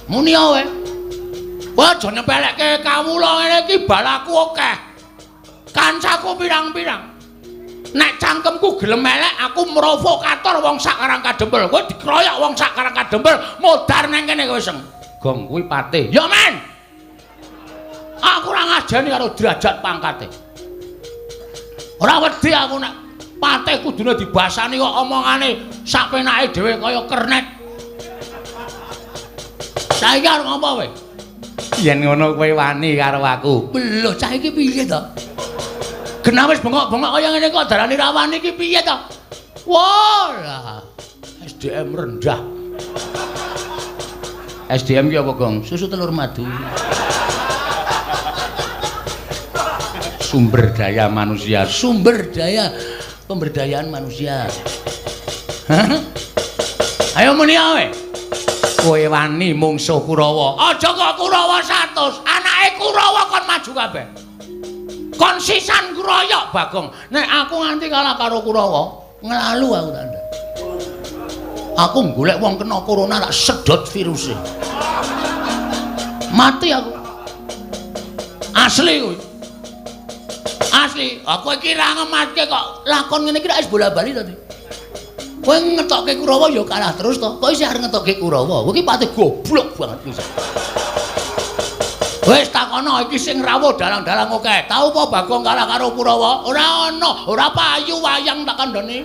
Muni wae. Kowe aja nyepelekke kawula ngene iki balaku akeh. Kancaku pirang-pirang. Nek cangkemku gelem elek aku provokator wong sak Karang Kadempel. Kowe dikeroyok wong sak Karang Kadempel modar nang kene kowe seng. Gong kuwi patih. Ya men. Aku ora ngajeni karo derajat pangkate. Ora wedi aku nek patih kudune dibasani kok omongane sak penake dhewe kaya kernet. Saiki arep ngopo kowe? Yen ngono kowe wani karo aku. Lho, cah iki piye to? Genah wis bengok-bengok kaya ngene kok darani rawani iki piye to? Wah, SDM rendah. SDM ki apa, Gong? Susu telur madu. Sumber daya manusia, sumber daya pemberdayaan manusia. Hah? Ayo muni ae. Kowe wani mungsuh Kurawa. Aja kok Kurawa 100. Anake Kurawa kon maju kabeh. Kon sisan kroyok Bagong. Nek aku nganti kalah karo Kurawa, nglalu aku tanda. Aku golek wong kena corona tak sedot viruse. Mati aku. Asli kuwi. Asli, aku iki ra ngematke kok lakon ngene iki wis bola-bali to. Kowe ngetokke Kurawa ya kalah terus to. Kok isih arep ngetokke Kurawa? Kowe iki pati goblok banget iki. Wis takono iki sing rawuh dalang-dalang akeh. Tau apa Bagong kalah karo Kurawa? Ora ana, ora payu wayang tak kandhani.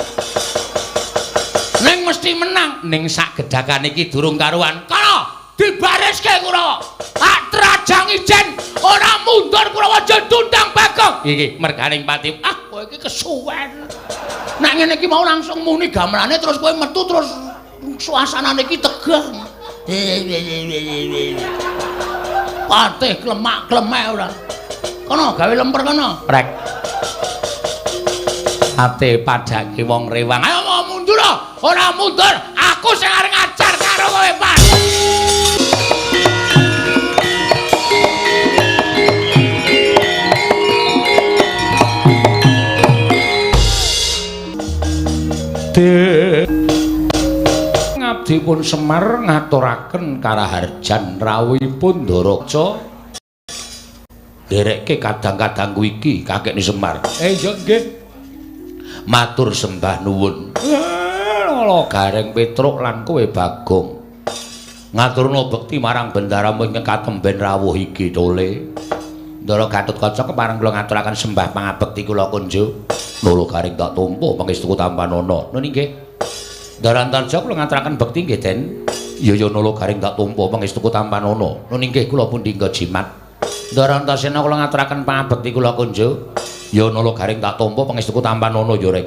Ning mesti menang. Ning sak gedhakan iki durung karuan. Kana dibariske Kurawa. Hak trajang ijen ora mundur Kurawa tundang Bagong. Iki merganing pati. Ah, kowe iki kesuwen. Nek ngene iki mau langsung muni gamelane terus kowe metu terus suasanane iki tegang. Patih klemak-klemek ora. Kono gawe lemper kono. Rek. Ate padake wong rewang. Ayo mau mundur ora mundur. Aku sing arep ngajar karo kowe, Pak. Ngabdipun Semar ngaturaken karaharjan rawuhipun Ndaraja nderekke kadang-kadang iki kakekne Semar. Iya nggih. Matur sembah nuwun. Kala Gareng Petruk lan kowe Bagong. Ngaturna bekti marang bendaramu ingkang katemben rawuh iki tole. Ndara Gatotkaca kepareng kula ngaturaken sembah pangabekti kula kunjuk. Nolo Garing tak tumpu pangestuku Tampanana. Nun nggih. Darantarja kula ngaturaken bekti nggih, Den. Ya Nolo Garing tak tumpu pangestuku Tampanana. Nun nggih kula pundhingga jimat. Darantasena kula ngaturaken pangabekti kula kunjuk. Ya Nolo Garing tak tumpu pangestuku Tampanana ya Reng.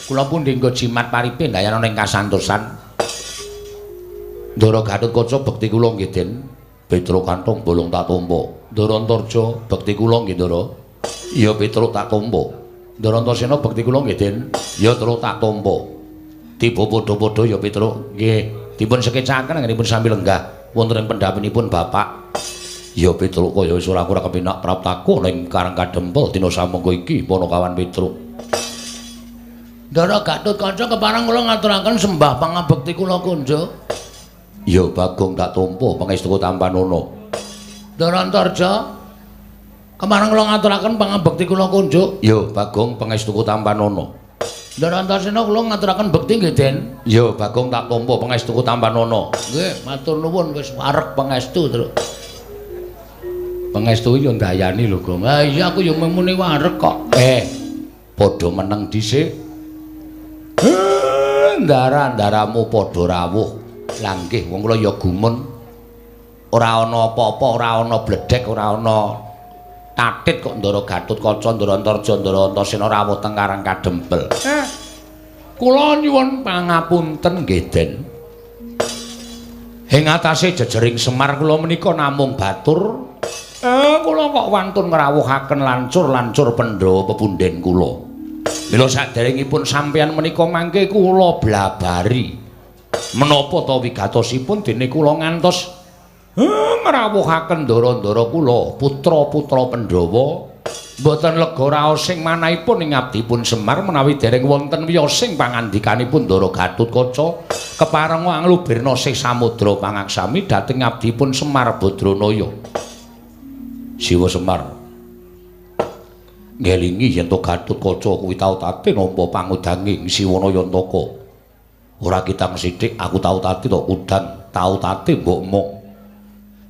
Kula pundhingga jimat paripe ndayana ning kasantosan. Ndara Gatotkaca bekti kula nggih, Den. Petruk kanthong bolong tak tumpu. Darantarja bekti kula nggih, Ndara. Ya Petruk tak tumpu. Darantasena bekti kula nggih, Den. Ya terus tak tampa. Tiba padha-padha ya Petruk nggih dipun sekecaken anggenipun sami lenggah wonten ing pendhapinipun Bapak. Ya Petruk kaya wis ora kepenak praptaku ning Karang Kadempel dina samangga iki Panakawan Petruk. Ndara Gatotkaca kepareng kula ngaturaken sembah pangabekti kula kunjuk. Ya Bagong tak tampa pangestuku Tampanana. Darantarja kemareng kula ngaturaken pangabekti kula kunjuk. Ya Bagong pangestuku Tampanana. Darantasena kula ngaturaken bekti nggih, Den. Ya Bagong tak tampa pangestuku Tampanana. Nggih, matur nuwun wis wareg pangestu terus. Pangestu yo ndayani lho, Gong. Ah iya aku yo muni wareg kok. Padha meneng dhisik. Ndara-ndaramu padha rawuh. Lah nggih wong kula ya gumun. Ora ana apa-apa, ora ana bledhek, ora ana tatit kok Ndara Gatotkaca, Ndara Antarja, Ndara Antasena rawuh teng Karang Kadempel. Kula nyuwun pangapunten nggih, Den. Ing atase jejering Semar kula menika namung batur. Kula kok wantun ngrawuhaken lancur-lancur Pandhawa pepundhen kula. Mila saderengipun sampeyan menika mangke kula blabari. Menapa ta wigatosipun dene kula ngantos ngrawuhaken ndara-ndara kula putra-putra Pandhawa Mboten lega raosing manahipun ing abdipun Semar menawi dereng wonten wiyosing pangandikanipun Ndara Gatotkaca kepareng anglubirna sih samudra pangaksami dhateng abdipun Semar Badranaya. Siwa Semar ngelingi yen to Gatotkaca kuwi tau tate nampa pangudanging Siwanayantaka. Ora kitang sithik aku tau tate to udan, tau tate mbok mok.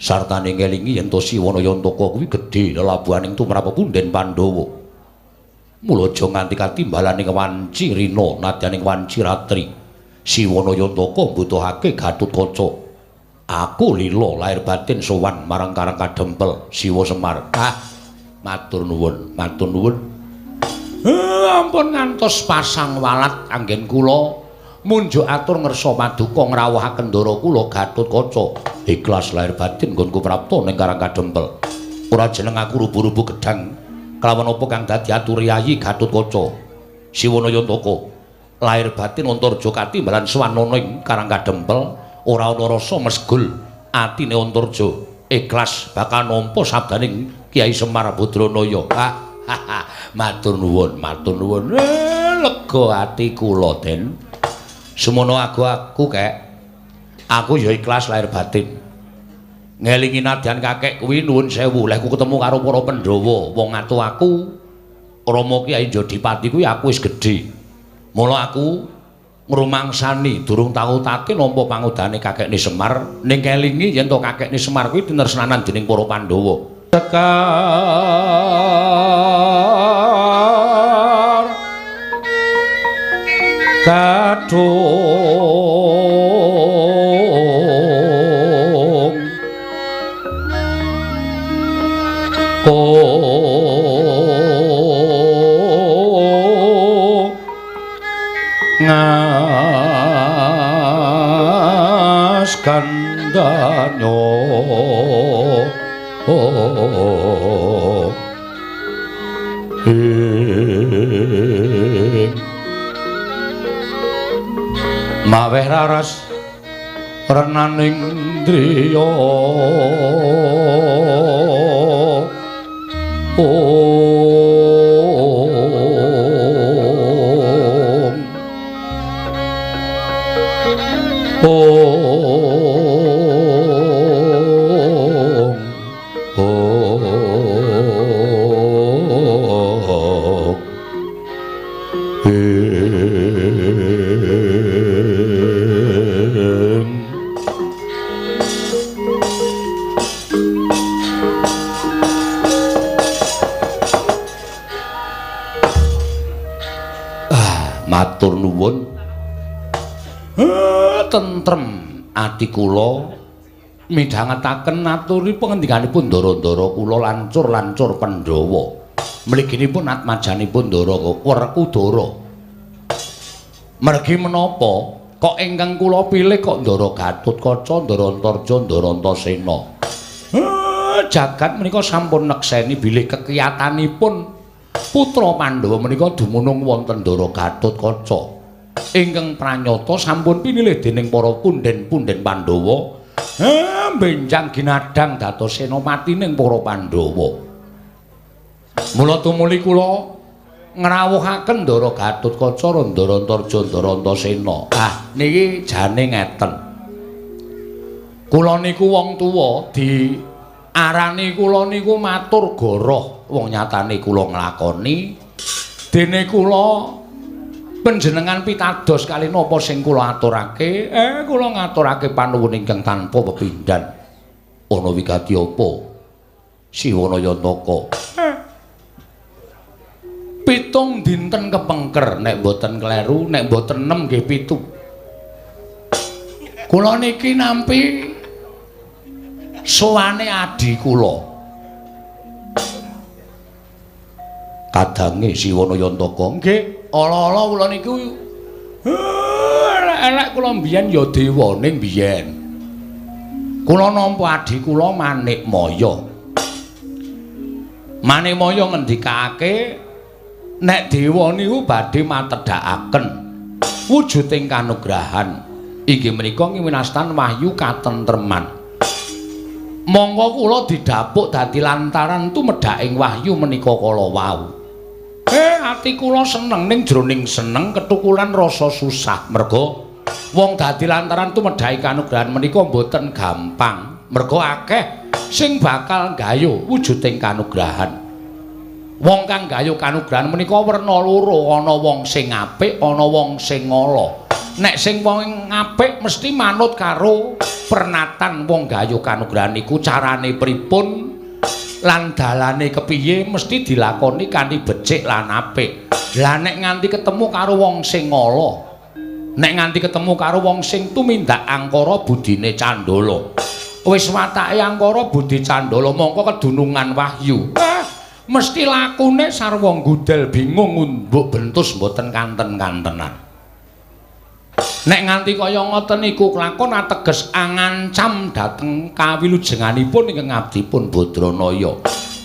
Sartane ngelingi yen to Siwanayantaka kuwi gedhe lelabuhaning tumrap punden Pandhawa. Mula aja nganti katimbalaning wanci rina nadyaning wanci ratri. Siwanayantaka mbutuhake Gatotkaca. Aku lila lahir batin sowan marang Karang Kadempel Siwa Semar. Matur nuwun, matur nuwun. Ampun ngantos pasang walat anggen kula munjuk atur ngersa paduka ngrawuhaken ndara kula Gatotkaca. Ikhlas lahir batin nggonku prapta ning Karang Kadempel. Ora jeneng aku rubu-rubu gedang kelawan apa kang dadi aturiyayi Gatotkaca. Siwanayantaka lahir batin Antarja katimbalan swanana ing Karang Kadempel ora ana rasa mesgul atine Antarja. Ikhlas bakal nampa sabdaning Kyai Semar Badranaya. Matur nuwun, matur nuwun. Lega ati kula, Den. Semono aku kek. Aku ya ikhlas lahir batin. Ngelingi nadyan kakek kuwi nuwun sewu, lek ku ketemu karo para Pandhawa, wong atu aku Rama Kyai Jodipati kuwi aku wis gedhe. Mula aku ngrumangsani durung tau tate nampa pangudane kakekne Semar, ning kelingi yen to kakekne Semar kuwi tinresnanan dening para Pandhawa. Sekar kadung ngas kandanyo maweh raras renaning driya matur nuwun. Tentrem ati kula midhangetaken aturi pangendikanipun ndara-ndara kula lancur-lancur Pandhawa. Mliginipun atmajanipun Ndara Werkudara. Mergi menapa kok ingkang kula pilih kok Ndara Gatotkaca, Ndara Antarja, Ndara Antasena. Jagat menika sampun nekseni bilih kekiyatanipun putra Pandhawa menika dumunung wonten Ndara Gatotkaca. Ingkang pranyata sampun pinilih dening para punden-punden Pandhawa benjang ginadhang dados senopatining para Pandhawa. Mula tumuli kula ngrawuhaken Ndara Gatotkaca, Ndara Antarja, Ndara Antasena. Niki jane ngeten. Kula niku wong tuwa diarani kula niku matur goroh, wong nyatane kula nglakoni dene kula panjenengan pitados kali napa sing kula aturake, kula ngaturake panuwun ingkang tanpa pepindhan. Ana wigati apa? Siwanayantaka. 7 dinten kepengker nek boten kleru, nek boten 6 nggih 7. Kula niki nampi sowane adi kula. Kadange Siwanayantaka, nggih, ala-ala kula niku elek kula mbiyen ya dewaning mbiyen. Kula nampa adi kula Manikmaya. Manikmaya ngendikake nek dewa niku badhe matedhakaken wujuding kanugrahan inggih menika winastan wahyu katentreman. Monggo kula didapuk dadi lantaran tumedhaking wahyu menika kala wau. Ati kula seneng ning jroning seneng ketukulan rasa susah. Merga wong dadi lantaran tumedhaking kanugrahan menika mboten gampang. Merga akeh sing bakal gayuh wujuding kanugrahan. Wong kang gayuh kanugrahan menika werna loro, ana wong sing apik, ana wong sing ala. Nek sing wong apik mesti manut karo pernatan wong gayuh kanugrahan iku carane pripun lan dalane kepiye mesti dilakoni kanthi becik lan apik. Lah nek nganti ketemu karo wong sing ala, nek nganti ketemu karo wong sing tumindak angkara budine Candala, wis watake angkara budi Candala mongko kedunungan wahyu. Mesti lakune sarwa gudel bingung mbok bentus mboten kanten-kantenan. Nek nganti kaya ngoten niku kelakon ateges angancam dhateng kawilujenganipun ingkang ngabdipun Badranaya.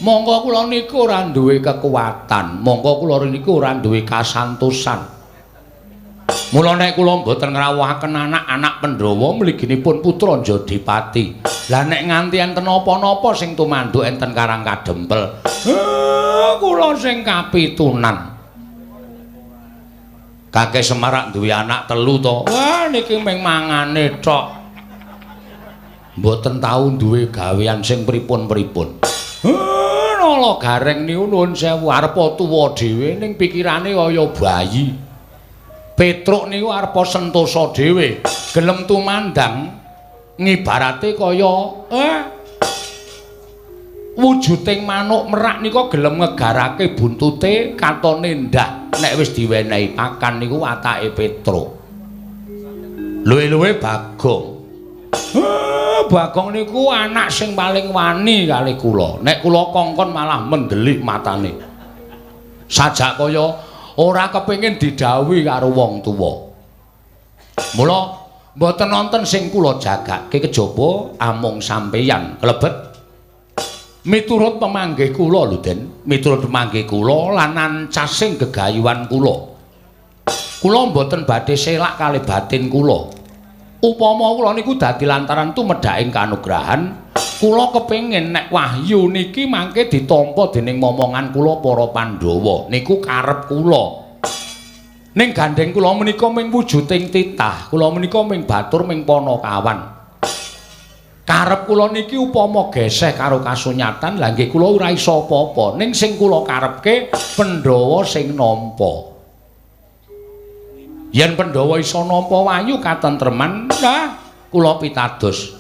Monggo kula niku ora duwe kekuatan, monggo kula niku ora duwe kasantosan. Mula nek kula mboten ngrawuhaken anak-anak Pandhawa mliginipun putra Jodipati. Lah nek nganti enten apa-napa sing tumanduk enten Karang Kadempel, kula sing kapitunan. Kakek Semar duwe anak 3 to. Wah niki mung mangane tok. Mboten tau duwe gawean sing pripun-pripun. Nala gareng niku nuwun sewu arep tuwa dhewe ning pikirane kaya bayi. Petruk niku arep sentosa dhewe, gelem tumandang ngibarate kaya wujuding manuk merak nika gelem ngegarake buntute katone ndah nek wis diwenehi pakan niku watake Petruk. Luwe-luwe Bagong. Bagong niku anak sing paling wani kali kula. Nek kula kongkon malah mendelik matane. Sajak kaya ora kepengin didhawuhi karo wong tuwa. Mula mboten nonton sing kula jagake kejaba amung sampeyan klebet miturut pemanggih kula lho Den, miturut pemanggih kula lan ancasing gegayuhan kula. Kula mboten badhe selak kalih batin kula. Upama kula niku dadi lantaran tumedhaking kanugrahan, kula kepengin nek wahyu niki mangke ditampa dening momongan kula para Pandhawa. Niku karep kula. Ning gandeng kula menika ming wujuding titah, kula menika ming batur ming Panakawan. Karep kula niki upama geseh karo kasunyatan, lha nggih kula ora iso apa-apa. Ning sing kula karepke Pandhawa sing nampa. Yen Pandhawa iso nampa wahyu katentreman, nah kula pitados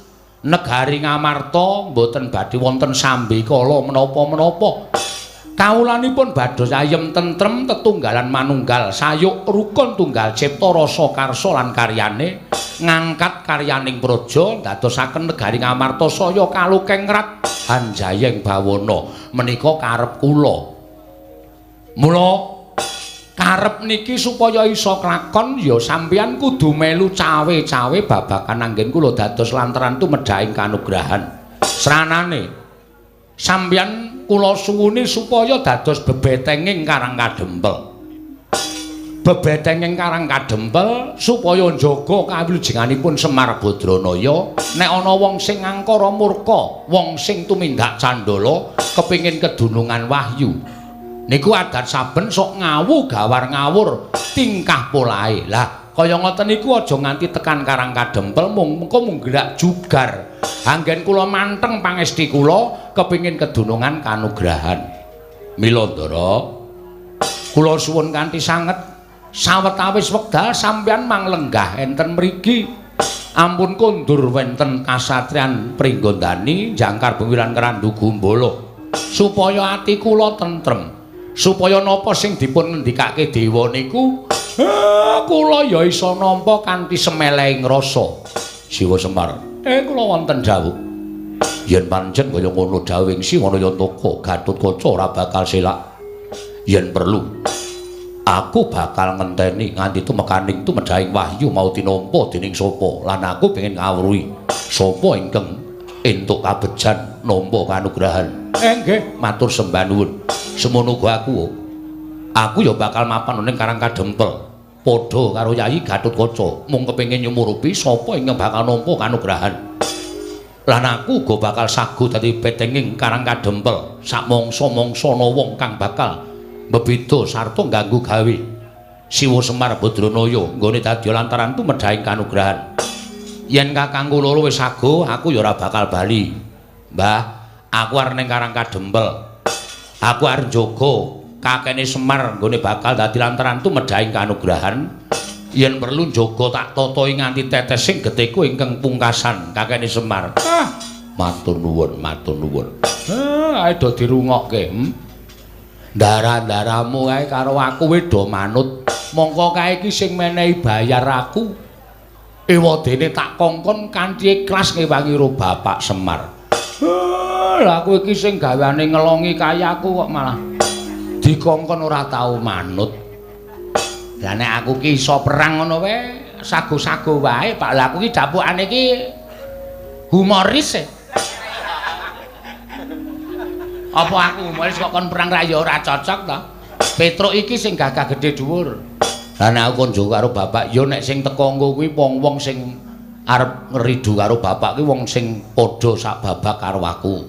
negari Ngamarta mboten badhe wonten sambe kala menapa-menapa. Kawulanipun bados ayem tentrem tetunggalan manunggal sayuk rukun tunggal cipta rasa karsa lan karyane ngangkat karyaning praja dadosaken negari Ngamarta saya kalukengrat hanjayeng bawana menika karep kula. Mula karep niki supaya iso klakon ya sampeyan kudu melu cawe-cawe babagan anggen kula dados lantaran tumedhaing kanugrahan. Sranane sampeyan kula suwuni supaya dados bebetenging Karang Kadempel. Bebetenging Karang Kadempel supaya njaga kawilujenganipun Semar Badranaya. Nek ana wong sing angkara murka, wong sing tumindak Candala kepingin kedunungan wahyu, niku adat saben sok ngawu gawar ngawur tingkah polahe. Lah kaya ngoten niku aja nganti tekan Karang Kadempel mengko gerak jugar. Anggen kula manteng pangesti kula kepingin kedunungan kanugrahan. Mila Ndara, kula suwun kanthi sanget sawetawis wekdal sampeyan manglenggah enten mriki. Ampun kondur wenten kasatriyan Pringgondani jangkar Bewiran Kerandu Gumbala supaya ati kula tentrem. Supaya napa sing dipun ngendikake dewa niku kula ya isa nampa kanthi semelehing rasa. Siwa Semar, kula wonten dawuh. Yen pancen kaya ngono dawuhing Si Wanayantaka, Gatotkaca ora bakal selak. Yen perlu, aku bakal ngenteni nganti tumekaning tumedhaing wahyu mau tinampa dening sapa, lan aku pengin ngawruhi sapa ingkang entuk kabejan nampa kanugrahan. Nggih, matur sembah nuwun. Semono uga aku ya bakal mapan ning Karang Kadempel. Padha karo Yayi Gatotkaca mung kepengin nyumurupi sapa ingkang bakal nampa kanugrahan. Lan aku uga bakal sagu dadi petenging Karang Kadempel sak mangsa-mangsana wong kang bakal mbebeda sarta ngganggu gawe Siwa Semar Badranaya nggone dadi lantaran tumedhahing kanugrahan. Yen kakangku loro wis sago, aku ya ora bakal bali. Mbah, aku arep ning Karang Kadempel. Aku arep njaga kakene Semar nggone bakal dadi lantaran tumedhahing kanugrahan. Yen perlu njaga tak tatai nganti tetesing getiku ingkang pungkasan kakene Semar. Matur nuwun, matur nuwun. Ae do dirungokke. Ndara-ndaramu kae karo aku wis do manut. Mongko kae iki sing menehi bayar aku. Ewadene tak kongkon kanthi ikhlas ngewangi ro Bapak Semar. Lah aku iki sing gaweane ngelongi kayaku kok malah dikongkon ora tau manut. Lah nek aku ki iso perang ngono wae, sago-sago wae, Pak. Lah aku ki dapukane ki humoris. Apa aku humoris kok kon perang ra ya ora cocok to? Petruk iki sing gagah gedhe dhuwur. Lah nek aku konjo karo bapak, ya nek sing teko nggo kuwi wong-wong sing arep ngridu karo bapak kuwi wong sing padha sak babak karo aku.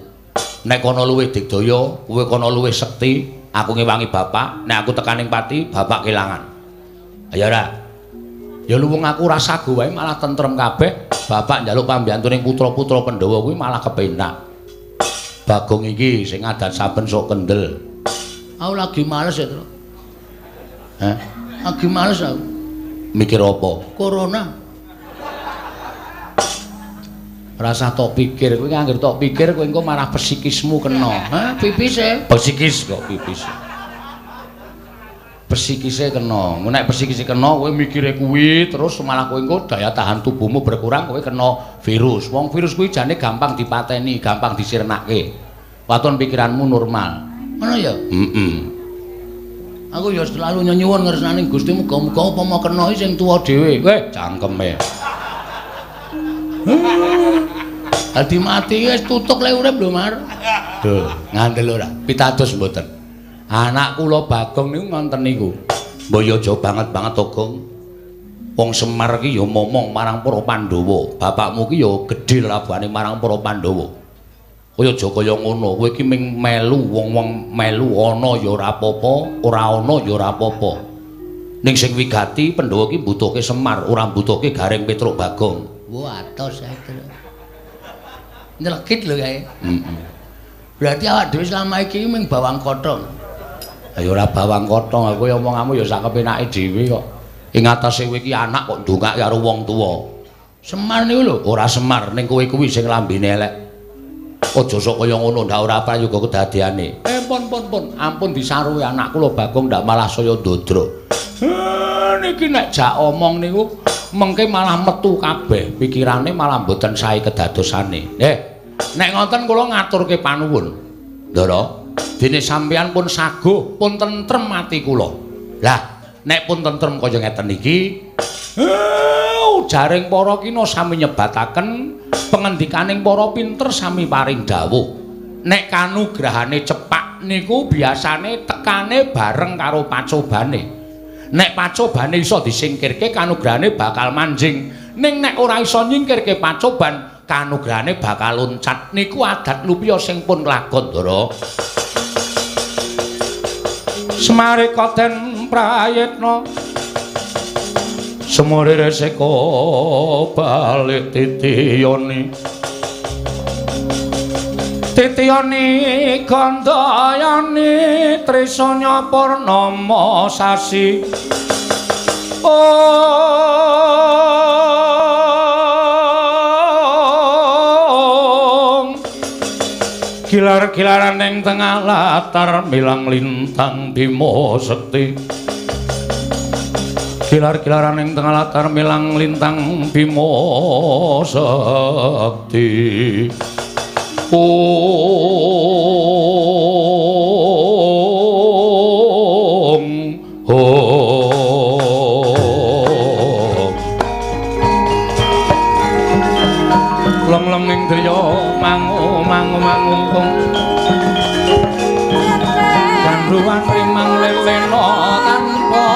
Nek kono luwih digdaya, kowe kono luwih sekti, aku ngewangi bapak, nek aku tekaning pati, bapak kelangan. Ayo ora. Ya luwung aku ora sago wae malah tentrem kabeh. Bapak njaluk pambiyantuning putra-putra Pandhawa kuwi malah kepenak. Bagong iki sing adat saben sok kendel. Aku lagi males ya, Tru. Hah? Lagi males aku. Mikir apa? Corona. Rasa tok pikir, kowe anggere tok pikir kowe engko marah psikismu kena. Hah, pipise? Psikis kok pipis. Psikise kena. Nek psikise kena kowe mikire kuwi terus malah kowe engko daya tahan tubuhmu berkurang, kowe kena virus. Wong virus kuwi jane gampang dipateni, gampang disirnake. Waton pikiranmu normal. Ngono ya? Aku ya selalu nyuwun ngersani Gusti muga-muga apa mau kena sing tuwa dhewe. Kowe cangkeme. Dadi mati wis tutuk le urip lho, Mar. Duh, ngandel ora? Pitados mboten. Anak kula Bagong niku ngonten niku. Mbaya aja banget-banget to, Gong. Wong Semar ki ya momong marang para Pandhawa. Bapakmu ki ya gedhe lelabuhane marang para Pandhawa. Kaya aja kaya ngono, kowe iki ming melu wong-wong melu ana ya ora apa-apa, ora ana ya ora apa-apa. Ning sing wigati Pandhawa ki mbutuhke Semar, ora mbutuhke Gareng Petruk Bagong. Wah, atos saiki. Nyelekit lho kae. Berarti awak dhewe selama iki ming bawang kothong. Ya ora bawang kothong, aku ya omonganmu ya sak kepenake dhewe kok. Ing atase kowe iki anak kok ndongak karo wong tuwa. Semar niku lho, ora Semar ning kowe kuwi sing lambene elek. Aja sok kaya ngono, ndak ora prayoga kedadeane. Pun, ampun disaruhi anak kula Bagong ndak malah saya ndodro. Niki nek jak omong niku mengke malah metu kabeh, pikirane malah mboten sae kedadosane. Nek ngoten kula ngaturke panuwun. Ndara, dene sampeyan pun saguh, pun tentrem ati kula. Lah, nek pun tentrem kaya ngeten iki, jaring para kina sami nyebataken, pengendikaning para pinter sami paring dawuh. Nek kanugrahane cepak niku biasane tekane bareng karo pacobane. Nek pacobane iso disingkirke, kanugrahane bakal manjing. Ning nek ora iso nyingkirke pacoban, kanugrahane bakal loncat. Niku adat lupiya sing pun lakon, Ndara. Semare koten prayitna semore reseka balik titiyoni gandayani trisanya purnama sasi gilar-gilaran ing tengah latar milang lintang Bima Sekti gilar-gilaran ing tengah latar milang lintang Bima Sekti lem-lem ing driya mangu-mangungkung gandruwan rimang lelena tanpa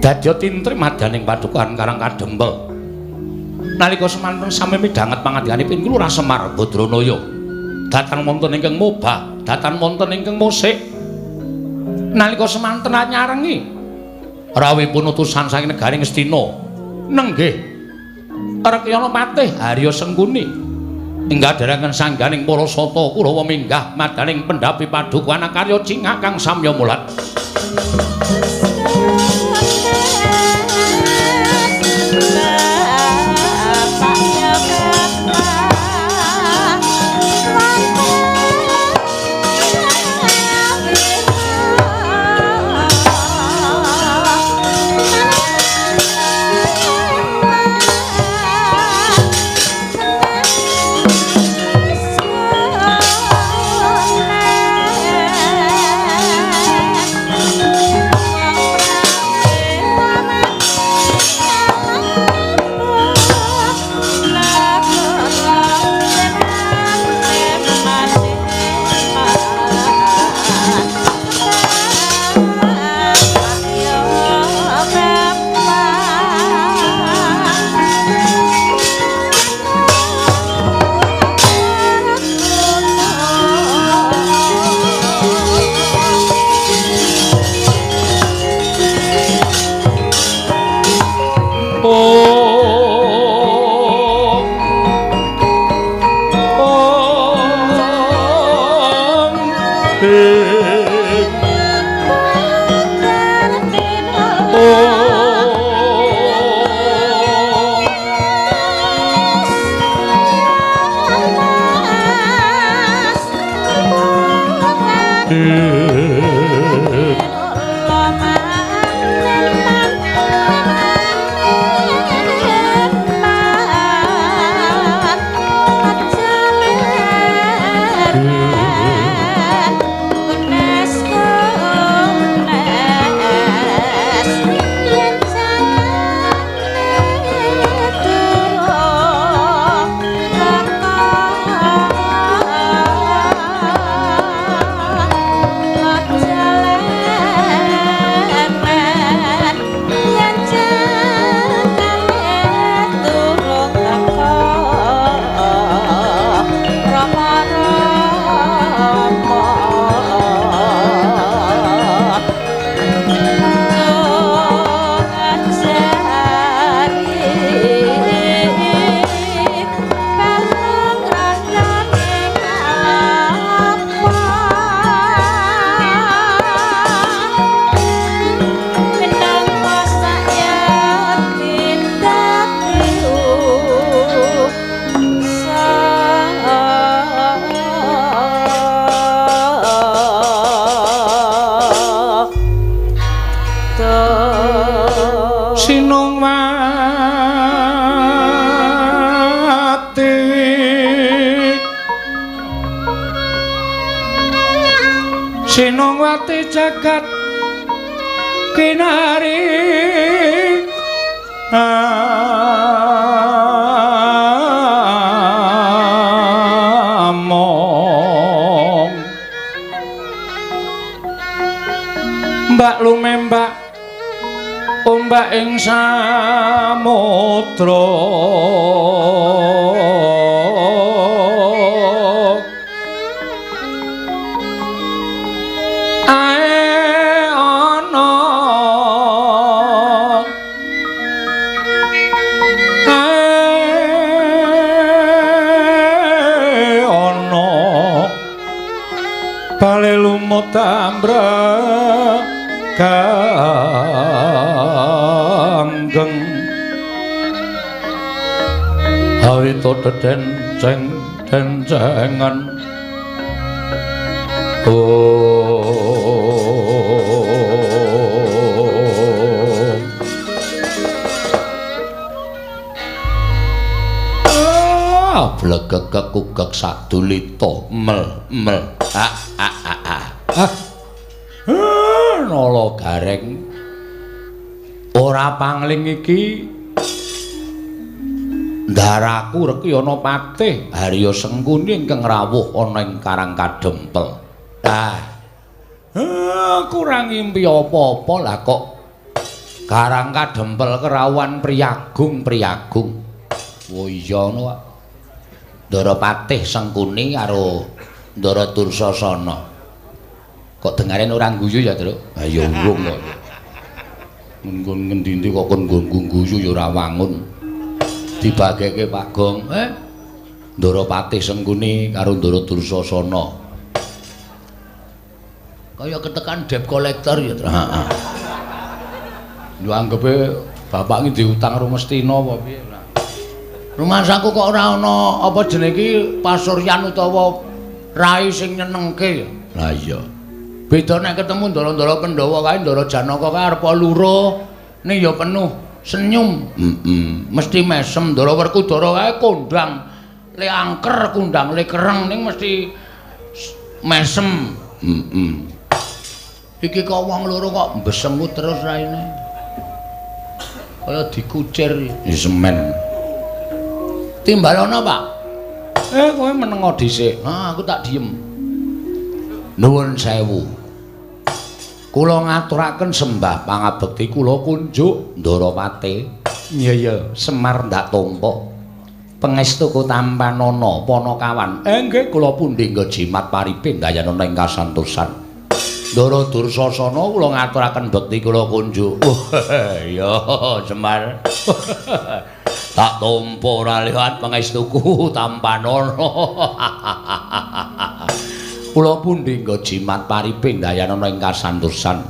dadya tintri madaning padukan Karang Kadempel. Nalika semanten sami midhanget pangandikanipun Lurah Semar Badranaya. Datan wonten ingkang mobah, datan wonten ingkang musik. Nalika semanten nyarengi rawuhipun utusan saking negaring Ngastina. Nenggih. Rekyana Patih Harya Sengkuni. Inggih derengan sangganing para sata Kurawa minggah madaning pendhapi padukan karya cingak kang samya mulat. Sinongwati jagat kinari among mbak lumembak ombak ing samudra tambra kanggeng awita denceng dencengan blegek kugek sadulita mel nala gareng ora pangling iki ndaraku Rekyana Patih Harya Sengkuni ingkang rawuh ana ing Karang Kadempel. Kurang ngimpi apa-apa lah kok Garang kadempel kerawuhan Priyagung. Oh iya ngono Pak. Ndara Patih Sengkuni karo Ndara Dursasana. Kok dengaren ora guyu ya, Truk? Ha ya wong kok. Nggon ngendi-endi kok kon guyu ya ora wangun. Dibageke Pak Gong. Ndara Patih Sengkuni karo Ndara Dursasana. Kaya ketekan debt collector ya, Truk. Heeh. Yo anggepe bapak iki diutang Rumestina apa piye? Rumah saku kok ora ana apa jenenge iki pasuryan utawa rai sing nyenengke. Lah iya. Beda nek ketemu ndara-ndara Pandhawa kae ndara Janaka kae arep luro ning ya penuh senyum. Mesti mesem ndara Werkudara kae kondang le angker kondang le kereng ning mesti mesem. Iki kok wong loro kok mbesengut terus raine. Kaya dikucir semen. Timbalana, Pak. Kowe menengo dhisik. Aku tak diem. Nuwun sewu. Kula ngaturaken sembah pangabekti kula kunjuk Ndarawati. Iya, Semar ndak tampa. Pangestuku Tampanana Panakawan. Nggih, kula pundi nggo jimat paripin dayanana ing kasantosan. Ndara Dursasana kula ngaturaken bekti kula kunjuk. Iya, Semar. Tak tampa ora liwat pangestuku Tampanana. Kula pundi nggo jimat pariping dayanana ing kasantosan.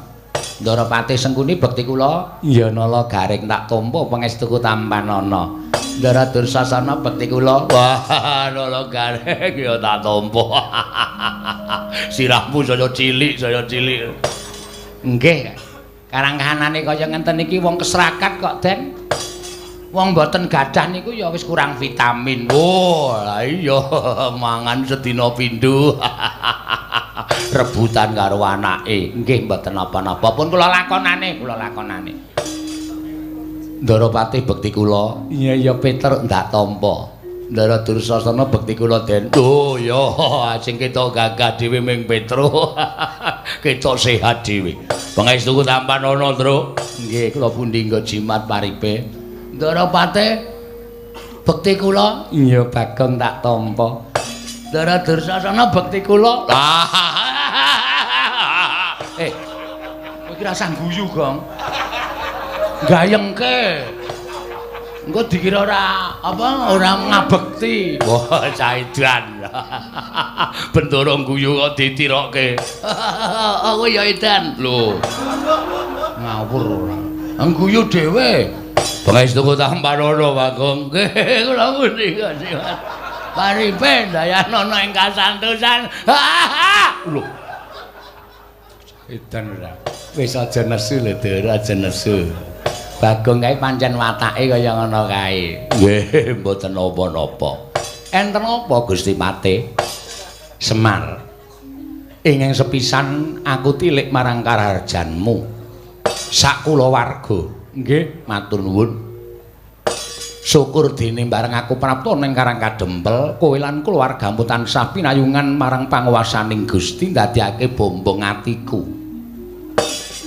Ndara Patih Sengkuni bekti kula ya nala garing tak tampa pangestuku Tampanana. Ndara Dursasana bekti kula wah nala garing ya tak tampa. Sirahmu saya cilik. Nggih. Karang-kahanane kaya ngenten iki wong keserakat kok, Den. Wong mboten gadah niku ya wis kurang vitamin. Oh, lah iya mangan sedina pindho. Rebutan karo anake. Nggih mboten napa-napa. Pun kula lakonane. Ndarawati bekti kula. Iya Peter ndak tampa. Ndara Dursasana bekti kula Den. Oh ya, sing ketok gagah dhewe ming Petro. Ketok sehat dhewe. Pangestuku Tampanana, Tru. Nggih, kula pundi nggo jimat paripe. Ndarawati bekti kula iya Bagong tak tampa. Ndara Dursasana bekti kula. Kowe iki rasah guyu, Gong. Gayengke. Engko dikira ora ngabekti. Wah, caidan. Bendoro guyu kok ditirokke. Aku ya edan. Lho. Ngawur ora. Guyu dhewe. Pangestuku Tampanana Bagong. Kula pundi kasihan. Paripe dayanana ing kasantosan. Lho. Edan ora. Wis aja nesu lho, Dur, aja nesu. Bagong kae pancen watake kaya ngono kae. Nggih, mboten napa-napa. Enten apa Gusti Patih? Semar. Ing sepisan aku tilik marang kararjanmu. Sak kulawarga. Nggih, matur nuwun. Syukur dene bareng aku prapta ning Karang Kadempel, kowe lan kulawargamu tansah pinayungan marang panguwasaning Gusti ndadekake bombong atiku.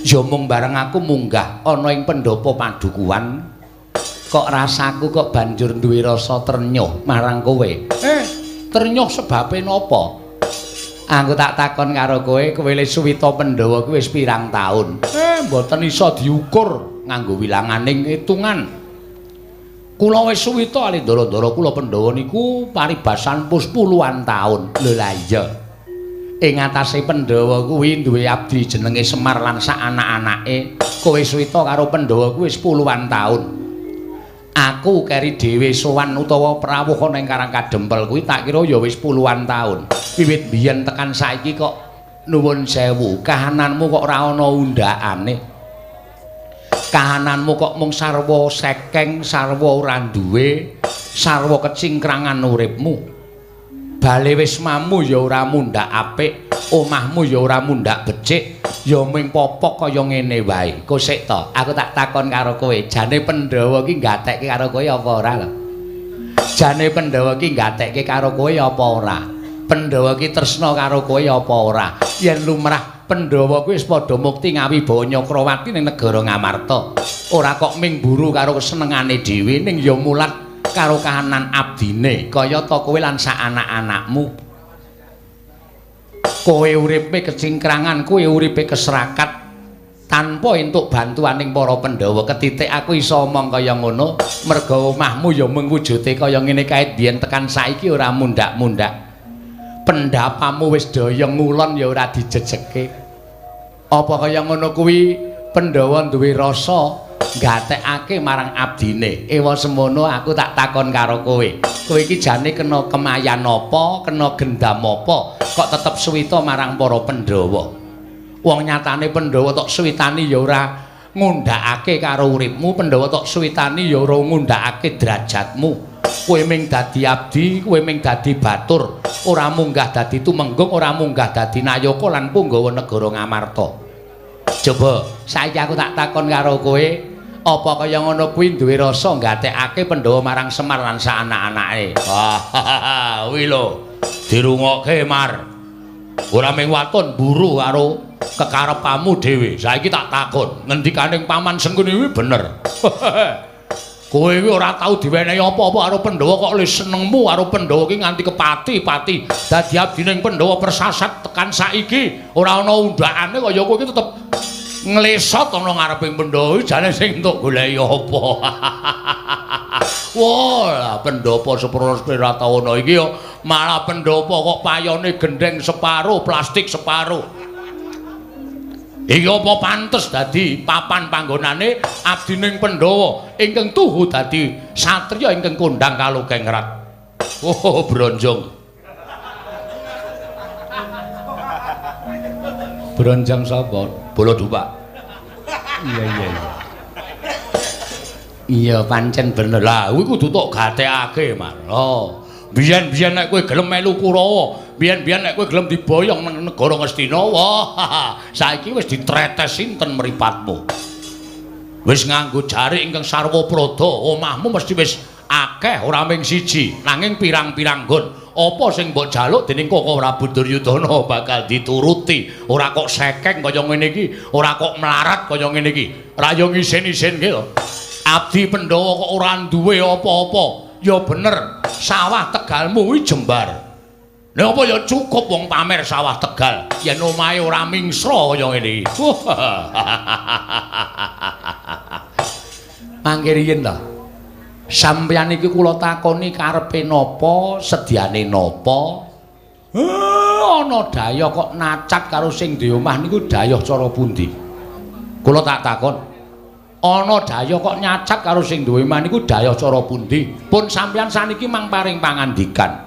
Ya mung bareng aku munggah ana ing pendopo padukuhan kok rasaku kok banjur duwe rasa ternyuh marang kowe. Ternyuh sebabe napa? Aku tak takon karo kowe le suwita Pandhawa kuwi wis pirang taun? Mboten iso diukur nganggo wilanganing hitungan. Kula wis suwita ali ndara-ndara kula Pandhawa niku paribasan pus puluhan taun. Lho la iya. Ing atase Pandhawa kuwi duwe abdi jenenge Semar lan sak anak-anake. Kowe suwita karo Pandhawa kuwi wis puluhan taun. Aku keri dhewe sowan utawa prawuh ning Karang Kadempel kuwi tak kira ya wis puluhan taun. Wiwit biyen tekan saiki kok nuwun sewu, kahananmu kok ora ana undhakane. Kahananmu kok mung sarwa sekeng, sarwa ora duwe, sarwa kecingkrangan uripmu. Bale wis mamu ya ora mundhak apik, omahmu ya ora mundhak becik, ya ming popok kaya ngene wae. Kosik to, aku tak takon karo kowe, jane Pandhawa ki gatekke karo kowe apa ora lho? Jane Pandhawa ki gatekke karo kowe apa ora? Pandhawa ki tresna karo kowe apa ora? Yen lumrah Pandhawa kuwi wis padha mukti ngawibawa Nyakrawati ning negara Ngamarta. Ora kok ming buru karo kesenengane dhewe ning ya mulat karo kahanan abdine kaya ta kowe lan sak anak-anakmu. Kowe uripe kecingkrangan, kowe uripe keserakat tanpa entuk bantuaning para Pandhawa. Ketitik aku iso omong kaya ngono merga omahmu ya mung wujude kaya ngene kae biyen tekan saiki ora mundak-mundak. Pendapamu wis daya ngulon ya ora dijejeke. Apa kaya ngono kuwi Pandhawa duwe rasa gatekake marang abdine. Ewa semono aku tak takon karo kowe. Kowe iki jane kena kemayan apa, kena gendam apa, kok tetep suwita marang para Pandhawa. Wong nyatane Pandhawa tok suwitani ya ora ngundhakake karo uripmu, Pandhawa tok suwitani ya ora ngundhakake derajatmu. Kowe ming dadi abdi, kowe ming dadi batur, ora munggah dadi tumenggung, ora munggah dadi nayaka lan punggawa negara Ngamarta. Coba saiki aku tak takon karo kowe, apa kaya ngono kuwi duwe rasa gatekake Pandhawa marang Semar lan sak anak-anake? Wah, kuwi lho, dirungokke Mar. Ora ming waton buru karo kekarepamu dhewe. Saiki tak takon, ngendikaning Paman Sengkuni kuwi bener. Kowe iki ora tau diwenehi apa-apa karo Pandhawa kok luwih senengmu karo Pandhawa iki nganti kepati-pati. Dadi abdining Pandhawa persasat tekan saiki ora ana undhakane kaya kowe iki tetep nglesot ana ngareping Pandhawa jane sing entuk goleki apa. Wah, pendapa sepira taun iki ya malah pendapa kok payone gendeng separo, plastik separo. Iki apa pantes dadi papan panggonane abdining Pandhawa ingkang tuhu dadi satriya ingkang kondhang kalukengrat. Oh, bronjong. Bronjong sapa? Baladupa. Iya. Iya pancen bener. Lah kuwi kudu tok gatekake, Mas. Oh. Biyen-biyen nek kowe gelem melu Kurawa, biyen-biyen nek kowe gelem diboyong nang negara Ngastina, wah, saiki wis ditretes sinten mripatmu. Wis nganggo jarik ingkang sarwa prada, omahmu mesti wis akeh ora ming siji, nanging pirang-pirang nggon. Apa sing mbok jaluk dening Koko Prabu Duryudana bakal dituruti. Ora kok sekeng kaya ngene iki, ora kok melarat kaya ngene iki. Ra yo ngisin-isinke to. Abdi Pandhawa kok ora duwe apa-apa. Ya bener, sawah Tegalmu kuwi jembar. Nek apa ya cukup wong pamer sawah Tegal, yen omahe ora mingsra kaya ngene iki. Mangke riyen to. Sampeyan iki kula takoni karepe napa, sedyane napa? Ana daya kok nacat karo sing di omah niku dayah cara pundi? Kula tak takon. Ana daya kok nyacat karo sing duwe omah niku daya cara pundi? Pun sampeyan saniki mang paring pangandikan.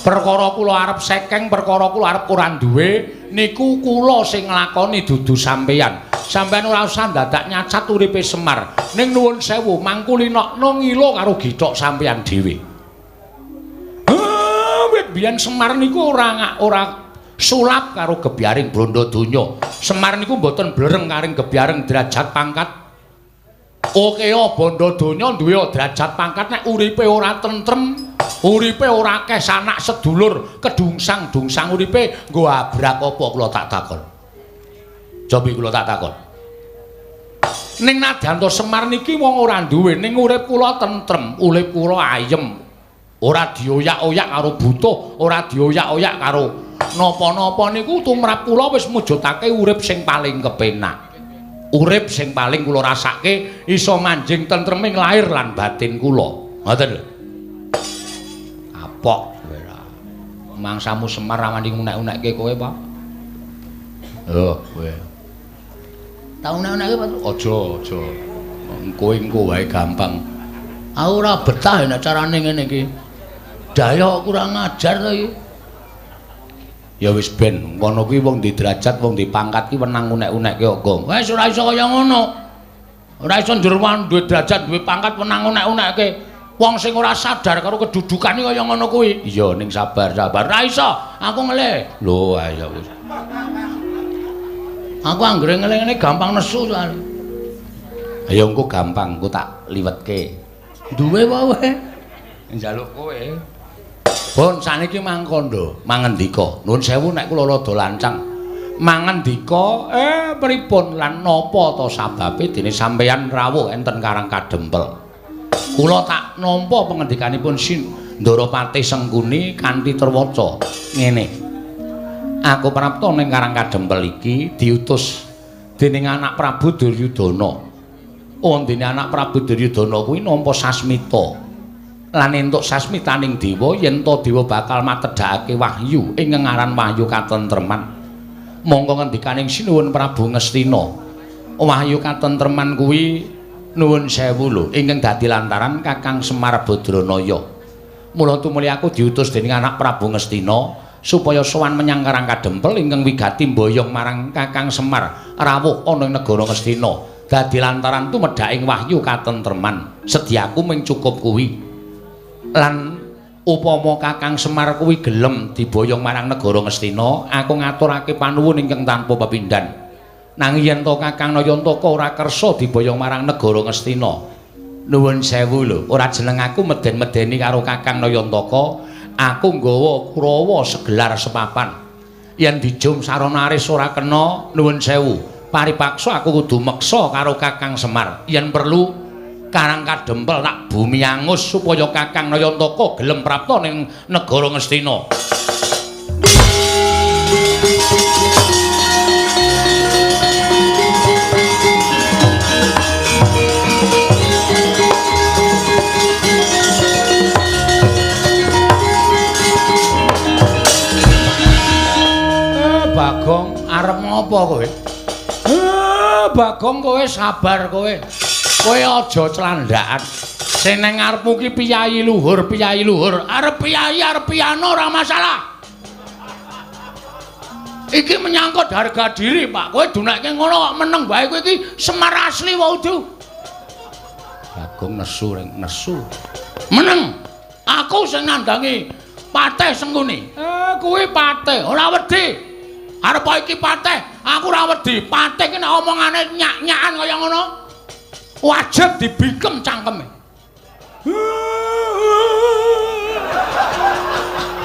Perkara kula arep sekeng, perkara kula arep ora duwe niku kula sing nglakoni dudu sampeyan. Sampeyan ora usah dadak nyacat uripe Semar. Ning nuwun sewu, mangkulinokno ngilo karo githok sampeyan dhewe. Wit biyen Semar niku ora sulap karo gebyaring Brondodonya. Semar niku mboten blereng karing gebyaring derajat pangkat. Oke, Brondodonya duwe derajat pangkat nek uripe ora tentrem, uripe ora akeh sanak sedulur, kedungsang-dungsang uripe nggo abrak apa kula tak takon. Cobi kula tak takon. Ning nadyan to Semar niki wong ora duwe, ning urip kula tentrem, urip kula ayem. Ora dioyak-oyak karo butuh, ora dioyak-oyak karo napa-napa niku tumrap kula wis mujudake urip sing paling kepenak. Urip sing paling kula rasake iso manjing tentreming lahir lan batin kula. Ngoten lho. Kapok kowe ra. Mangsamu Semar ramani unek-unekke kowe, Pak. Oh, kowe. Tak unek-unekke, Pak. Aja. Engko wae gampang. Aku ora betah nek carane ngene iki. Daya kurang ajar to iki. Ya wis ben ngono kuwi wong di derajat, wong di pangkat ki wenang unek-unekke kok. Wis ora iso kaya ngono. Ora iso njerwan duwe derajat, duwe pangkat wenang unek-unekke. Wong sing ora sadar karo kedudukane kaya ngono kuwi. Iya ning sabar. Ora iso. Aku ngelih. Lho, ayo wis. Aku anggere ngelih ngene gampang nesu soalé. Ayo engko gampang, engko tak liwetke. Duwe wae. Njaluk kowe. Pun saniki mangkondo, mangendika. Nuwun sewu nek kula rada lancang. Mangandika pripun lan napa ta sababe dene sampeyan rawuh enten Karang Kadempel. Kula tak nampa pangendikanipun Ndaropati Sengkuni kanthi terwaca ngene. Aku prapta ning Karang Kadempel iki diutus dening anak Prabu Duryudana. Ondene anak Prabu Duryudana kuwi nampa sasmita. Lan entuk sasmitaning dewa yen to dewa bakal matedhakake wahyu ing ngaran wahyu katentreman. Monggo ngendikaning sinuwun Prabu Ngastina. Wahyu katentreman kuwi nuwun sewu lho ingkang dadi lantaran Kakang Semar Badranaya. Mula tumuli aku diutus dening anak Prabu Ngastina supaya sowan menyang Karang Kadempel ingkang wigati mboyong marang Kakang Semar rawuh ana ing negara Ngastina. Dadi lantaran tumedhaking wahyu katentreman. Sediaku mung cukup kuwi. Lan upama Kakang Semar kuwi gelem diboyong marang negara Ngastina, aku ngaturake panuwun ingkang tanpa pepindhan. Nanging yen to Kakang Nayantaka ora kersa diboyong marang negara Ngastina, nuwun sewu lho, ora jeneng aku meden-medeni karo Kakang Nayantaka, aku nggawa Kurawa segelar sepapan. Yen dijum saronaris ora kena, nuwun sewu, paripaksa aku kudu meksa karo Kakang Semar. Yen perlu Karang Kadempel tak bumi angus supaya Kakang Nayantaka gelem prapta ning negara Ngastina. Bagong arep ngopo kowe? Bagong kowe sabar kowe. Kowe aja clandhakan. Sing nang ngarepmu ki piyayi luhur, piyayi luhur. Arep piyayi arep piano ora masalah. Iki menyangkut harga diri, Pak. Kowe dunake ngono kok meneng bae kowe iki Semar asli wae udu. Bagong nesu ring nesu. Meneng. Aku sing nandangi Patih Sengkuni. Kuwi Patih, ora wedi. Arep iki Patih, aku ora wedi. Patih ki nek omongane nyak-nyakan kaya ngono. Wajib dibikem cangkeme.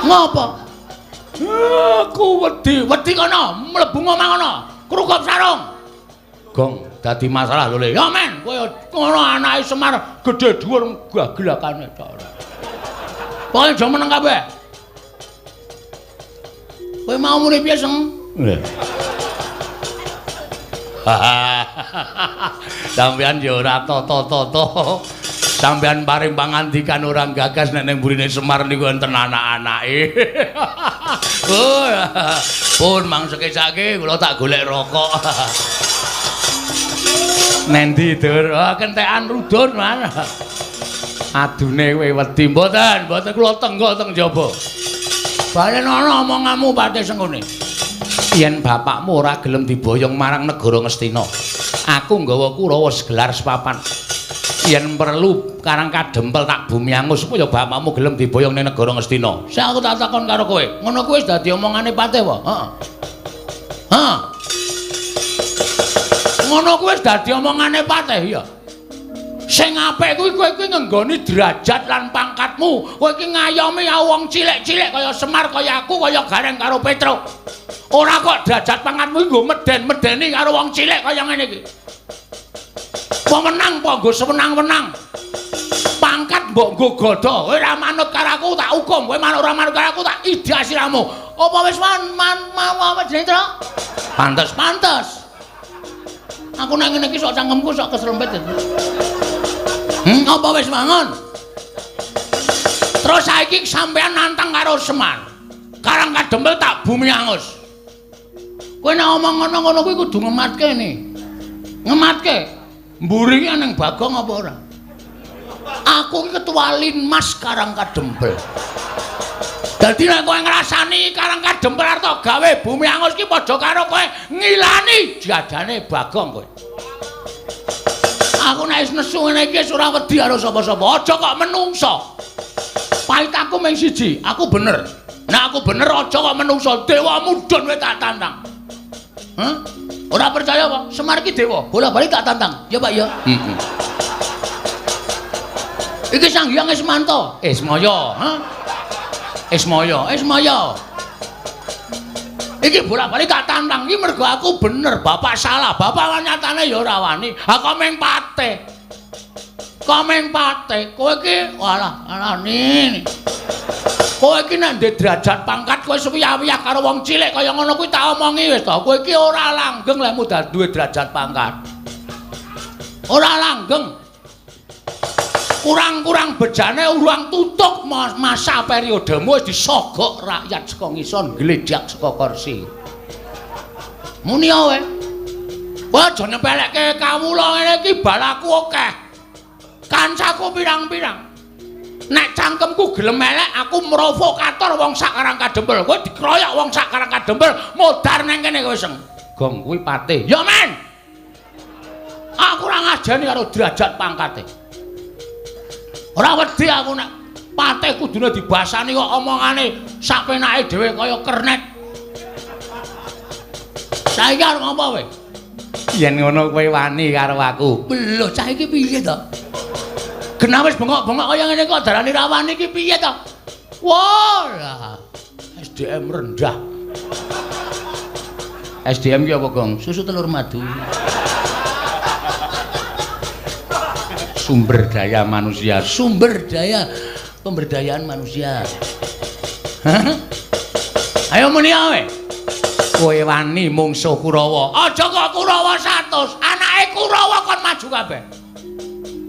Ngopo? Aku wedi kono, mlebu ngomong kono, krukup sarung. Gong, dadi masalah lho, Le. Ya men, kowe ngono anake Semar gedhe dhuwur gagelakane tok. Pokoke aja meneng kabeh. Kowe mau muni piye, Seng? Sampeyan ya ora tata-tata. Sampeyan paring pangandikan orang gagas nek ning mburine Semar niku enten anak-anake. Oh, pun mangseke sake kula tak golek rokok. Nendi Dur? Oh, kentekan rudun, Man. Adune kowe wedi mboten kula tenggo teng jaba. Balen ana omonganmu Patih Sengkuni. Yen bapakmu ora gelem diboyong marang negara Ngastina, aku nggawa Kurawa segelar sepapan. Yen perlu Karang Kadempel tak bumi angus supaya bapakmu gelem diboyong ning negara Ngastina. Sing aku tak takon karo kowe, ngono kuwi wis dadi omongane Patih wae. Heeh. Ngono kuwi wis dadi omongane Patih ya. Sing apik kuwi kowe iki ngenggoni derajat lan pangkatmu. Kowe iki ngayomi wong cilik-cilik kaya Semar, kaya aku, kaya Gareng karo Petruk. Ora kok derajat pangkatmu nggo meden-medeni karo wong cilik kaya ngene iki. Pemenang apa nggo sewenang-wenang. Pangkat mbok nggo godho. Kowe ora manut karo aku tak hukum. Kowe ora manut karo aku tak idah siramu. Apa wis apa jenenge, Tru? Pantes. Aku nang ngene iki sok cangkemku sok keslempet. Apa wis mangon? Terus saiki sampean nantang karo Semar. Karang Kadempel tak bumi angus. Kowe nek omong ngono kuwi kudu ngematke ni. Ngematke. Mburi ki ning Bagong apa ora? Aku ki ketua Linmas Karang Kadempel. Dadi nek kowe ngrasani Karang Kadempel arep gawe bumi angus ki padha karo kowe ngilani jajane Bagong kowe. Aku nek wis nesu ngene iki ora wedi karo sapa-sapa. Aja kok menungso. Pahit aku mung siji, aku bener. Nek aku bener aja kok menungso. Dewa mudhun kowe tak tantang. Hah? Ora percaya apa? Semar iki dewa. Bola-bali tak tantang. Ya, Pak, ya. Iki Sang Hyang Ismanta. Ismaya, ha? Ismaya. Iki bolak-balik gak tantang iki mergo aku bener, bapak salah. Bapak nyatane ya ora wani. Ha komeng pate. Komeng pate. Kowe iki walah nini. Kowe iki nek ndek derajat pangkat kowe suwi-wiyah karo wong cilik kaya ngono kuwi tak omongi wis to. Kowe iki ora langgeng lek mudah duwe derajat pangkat. Ora langgeng. Kurang-kurang bejane urang tutuk masa periodemu wis disogok rakyat saka ngisor gledhak saka kursi. Muni wae. Kowe aja nyepelekke kawula ngene iki balaku akeh. Kancaku pirang-pirang. Nek cangkemku gelem elek aku provokator wong sak Karang Kadempel. Kowe dikroyok wong sak Karang Kadempel modar nang kene kowe seng. Gong kuwi pate. Ya men. Aku ora ngajeni karo derajat pangkate. Ora wedi aku nek pate kudune dibasani kok omongane sak penake dhewe kaya kernet. Saiki arep ngopo kowe? Yen ngono kowe wani karo aku. Lho, cah iki piye to? Genah wis bengok-bengok kaya ngene kok darani ra wani iki piye to? Wah, SDM rendah. SDM ki apa, Gong? Susu telur madu. Sumber daya manusia, sumber daya pemberdayaan manusia. Hah? Ayo muni ae. Kowe wani mungsuh Kurawa. Aja kok Kurawa 100, anake Kurawa kon maju kabeh.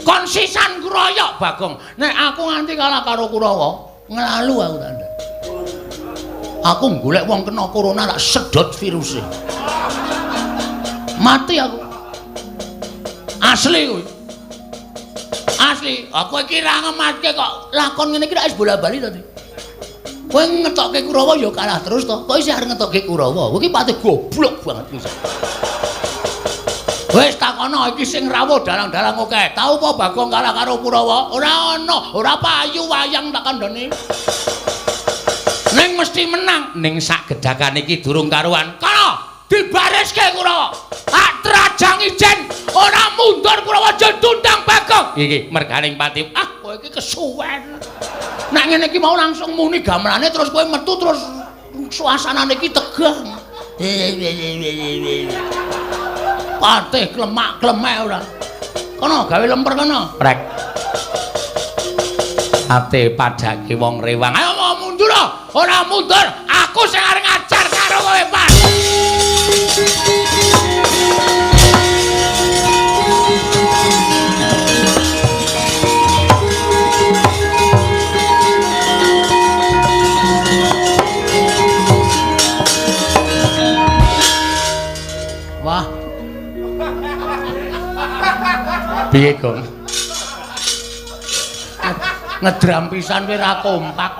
Kon sisan kroyok Bagong. Nek aku nganti kalah karo Kurawa, nglalu aku tanda. Aku golek wong kena corona tak sedot viruse. Mati aku. Asli kuwi. Asli, aku iki ra ngematke kok lakon ngene iki wis bola-bali to. Kowe ngetokke Kurawa ya kalah terus to. Kok isih arep ngetokke Kurawa? Kowe iki pati goblok banget iki. Wis takono iki sing rawuh dalang-dalang akeh. Tau apa Bagong kalah karo Kurawa? Ora ana, ora payu wayang tak kandhani. Ning mesti menang. Ning sak gedhakan iki durung karuan. Kana dibariske Kurawa. Trajang ijen ora mundur Kurawa tundang Bagong. Iki merganing pati. Kowe iki kesuwen. Nek ngene iki mau langsung muni gamerane terus kowe metu terus suasanane iki tegang. Patih klemak-klemek ora. Kono gawe lemper kono. Rek. Ate padake wong rewang. Ayo mau mundur ora mundur. Aku sing arep ngajar karo kowe, Pak. Wah. Piye, Gong? Ngedram pisan kowe ra kompak.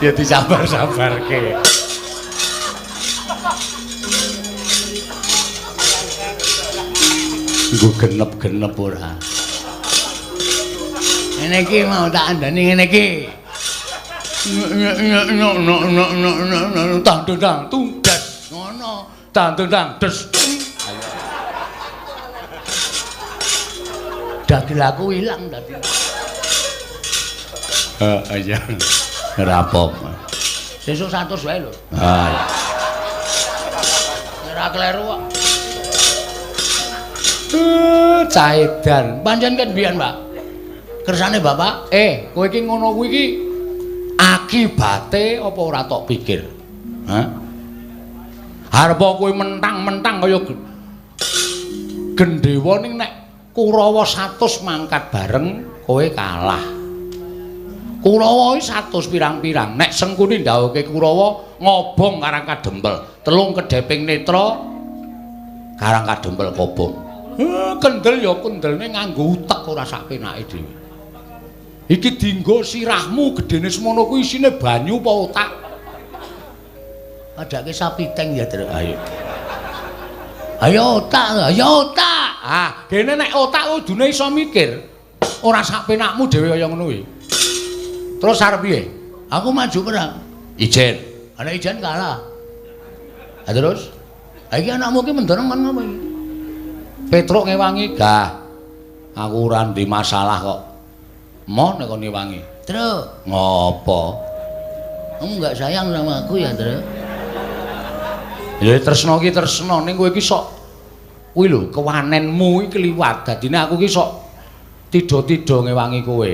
Ya disabar-sabarke. Nggo genep-genep ora. Ngene iki mau tak andani ngene iki. Tang tundas ngono. Tang des. Dagel aku ilang dadi. Iya. Ora apa-apa. Sesuk 100 wae lho. Ha. Ora kleru kok. Caedan. Pancen ket mbiyen, Pak. Kersane Bapak, kowe iki ngono kuwi iki akibate apa ora tok pikir? Hah? Arep kowe mentang-mentang kaya gendhewa ning nek Kurawa 100 mangkat bareng kowe kalah. Kurawa iki 100 pirang-pirang. Nek Sengkuni ndhawuhke Kurawa ngobong Karang Kadempel, telung kedheping netra Karang Kadempel kobong. Kendel ya kendelne nganggo utek ora sak penake dhewe. Iki dienggo sirahmu gedene semono kuwi isine banyu apa otak? Adake sapi teng ya, Truk. Ayo. Ayo otak, ayo otak. Kene nek otak kudune iso mikir. Ora sak penakmu dhewe kaya ngono kuwi. Terus arep piye? Aku maju perang. Ijen. Ana ijen kalah. Terus? Iki anakmu ki mendorong men ngopo iki? Petruk ngewangi, "Gah. Aku ora ndek masalah kok. Mo nek kon wangi. Tru. Ngopo? Kamu enggak sayang sama aku ya, Tru? Ya tresno ki tresno ning kowe iki sok kuwi lho kewanenmu iki kliwat. Dadine aku ki sok tido-tido ngewangi kowe.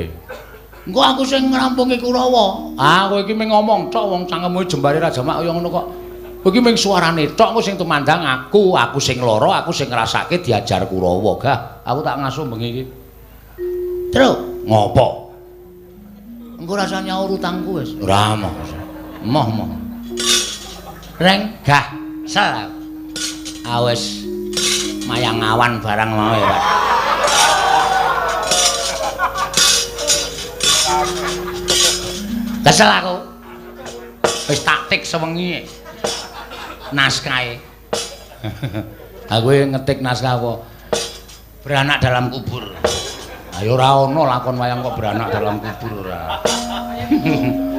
Engko aku sing ngrampungi Kurawa. Ah kowe iki mung ngomong tok wong cangkemmu jembare Raja Mak kaya ngono kok. Kowe iki mung suarane tok aku sing tumandang aku sing lara, aku sing ngrasake diajar Kurawa. Gah, aku tak ngasuh bengi iki. Tru, ngopo? Engko rasa nyaur utangku wis. Ora moh. Moh. Reng, gah, sel. Awes mayang awan barang mau ya, Pak. Kesel aku. Wis taktik sewengi. Naskahe. Aku ngetik naskah apa? Beranak dalam kubur. Ayo ora ono lakon wayang kok beranak dalam kubur ora.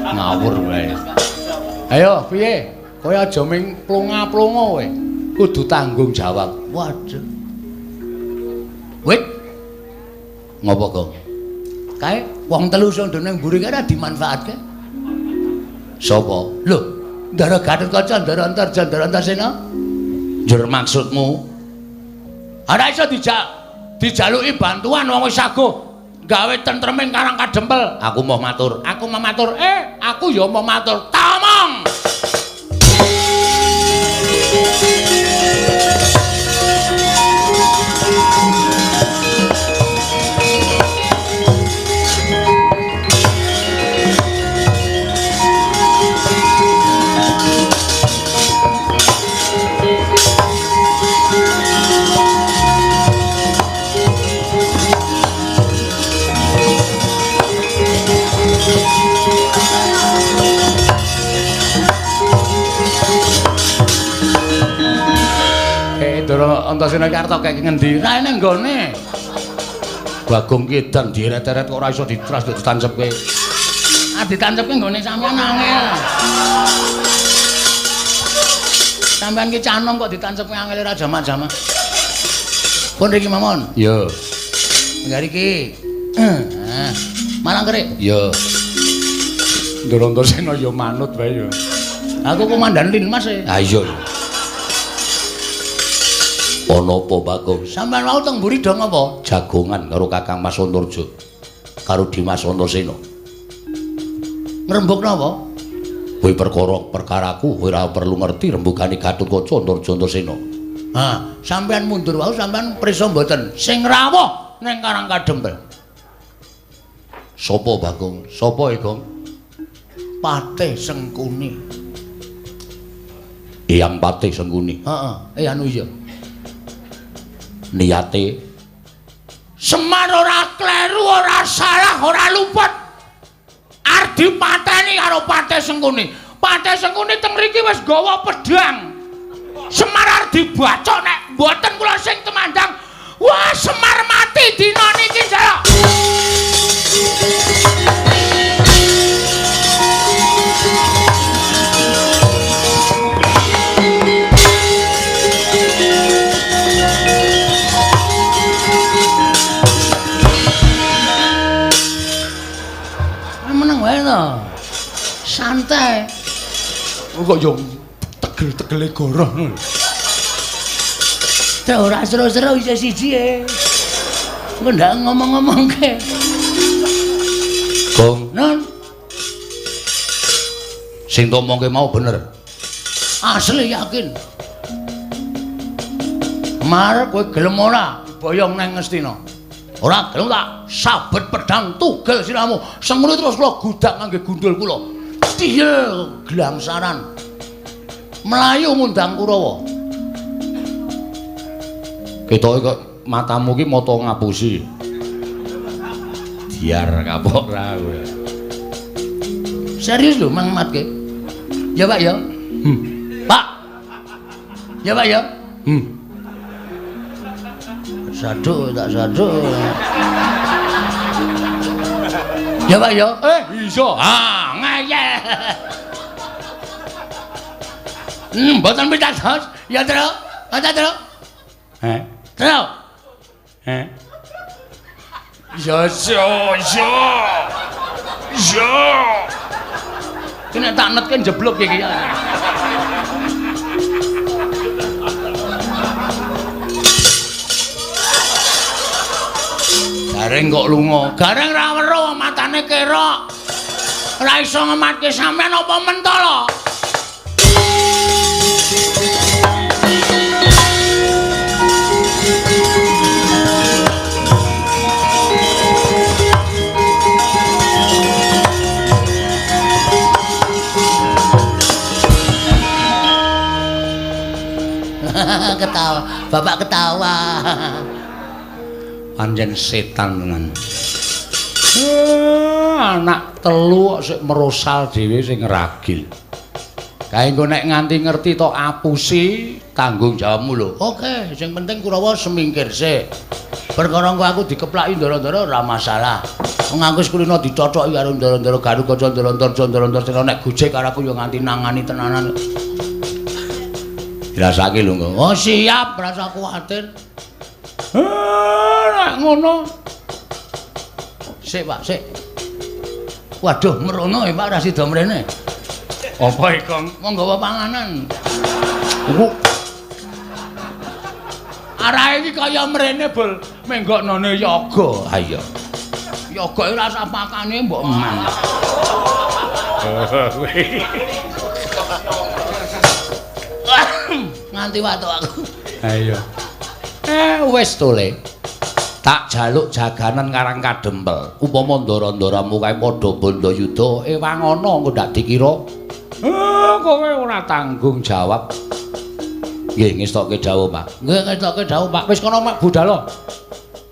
Ngawur wae. Ayo piye? Kowe aja ming plonga-plonga kowe. Kudu tanggung jawab. Waduh. Wit. Ngopo, Gong? Kae wong telu sing ndene mburi kae dimanfaatke. Sapa? Lho, Ndara Gatotkaca, Ndara Antarja, Ndara Antarsena. Njur maksudmu Ora iso dijaluki bantuan wong wis saguh gawe tentreming Karang Kadempel. aku mau matur. Aku mau matur. Aku ya mau matur. Tamong. Ndara Antasena Karta kek ngendi? Lah ning nggone. Bagong Kidan diret-eret kok ora iso ditras ditancepke. Ditancepke nggone sampean angel. Sampean ki canom kok ditancepke angel ora jama-jama. Pun riki mawon. Yo. Enggak riki. Malang kerik. Yo. Ndara Antasena yo manut wae yo. Aku komandan Linmas e. Ha iya. Ana apa Bagong? Sampeyan mau teng mburi dong apa? Jagongan karo Kakang Mas Antarja karo Dimas Antasena. Ngrembug napa? Kowe perkaraku ora perlu ngerti rembugane Gatotkaca Antarja Antasena. Sampeyan mundur wae sampeyan prisa mboten sing rawuh ning Karang Kadempel. Sopo Bagong? Sopo Gong? Patih Sengkuni. Eyang Patih Sengkuni. Heeh, anu iya. Niate Semar ora kleru, ora salah, ora luput. Arep dipateni karo Patih Sengkuni. Patih Sengkuni teng mriki wis gawa pedhang. Semar arep dibacok nek mboten kula sing temandang. Wah, Semar mati dina niki, Jaya. Meneng wae to. Santai. kok yo tegel-tegele goroh. Ora seru-seru isa siji e. Engko ndak ngomong-ngomongke. Gong, Nun, sing tomongke mau bener. asli yakin. Mar kowe gelem ora boyong nang Ngastina? Ora gelem tak sabet pedang tugel siramu. Sengune terus kula gudak ngangge gundul kula. Diyel glangsaran. Melayu mundang Kurawa. Ketoke kok matamu ki mata ngapusi. Diar kapok ra kowe. Serius lho Mang Matke. Ya Pak ya. Pak. Ya Pak ya. Sadu tak sadu. Ya Pak ya. Iso. Ngayel. Mboten pitados. Ya terus. Ana terus. Terus. Ya ya ya. Ya. Ki nek tak netke jeblok iki ya. Gareng kok lunga. Gareng ra weruh matane kerok. Ora iso ngematke sampean apa mentala? Ketawa, bapak ketawa. Panjen setan tenan. Anak telu kok sik merosal dhewe sing ngeragil. Kae engko nek nganti ngerti to apusi tanggung jawabmu lho. Oke, sing penting Kurawa semingkir sik. Perkara engko aku dikeplaki ndara-ndara ora masalah. Wong aku kulino dicocoki karo ndara-ndara garuk kaca ndara-ndara nek gojek karo aku yo nganti nangani tenanan. Dirasake lho engko. Oh siap, ora usah kuwatir. Nek ngono. Sik, Pak, sik. Waduh, merono ya, Pak, ora sida mrene. Apa iki, monggo bawa panganan. Arahe iki kaya mrene, Bul. Menggoknone yoga. Ha iya. Yoga iki rasa pakane mbok eman. Nganti watu aku. Ha iya. Wis to, Le. Tak jaluk jaganan Karang Kadempel. Upama ndara-ndaramu kae padha Bandayuda, ewangono engko ndak dikira. Kowe ora tanggung jawab. Nggih, ngestokke dawuh, Pak. Nggih, ngestokke dawuh, Pak. Wis kono Mak budhal.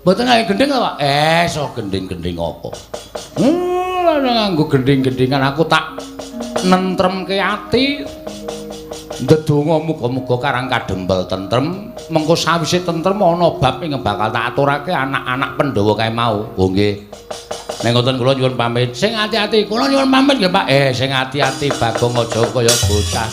Mboten nganggo gending lho, Pak. So gending-gending apa? Nganggo gending-gendingan aku tak nentremke ati. Ndedonga muga-muga Karang Kadempel tentrem. Mengko sawise tentrem ana bab ing bakal tak aturake anak-anak Pandhawa kae mau. Oh nggih. Nek ngoten kula nyuwun pamit. Sing ati-ati. Kula nyuwun pamit nggih, Pak. Sing ati-ati Bagong aja kaya bocah.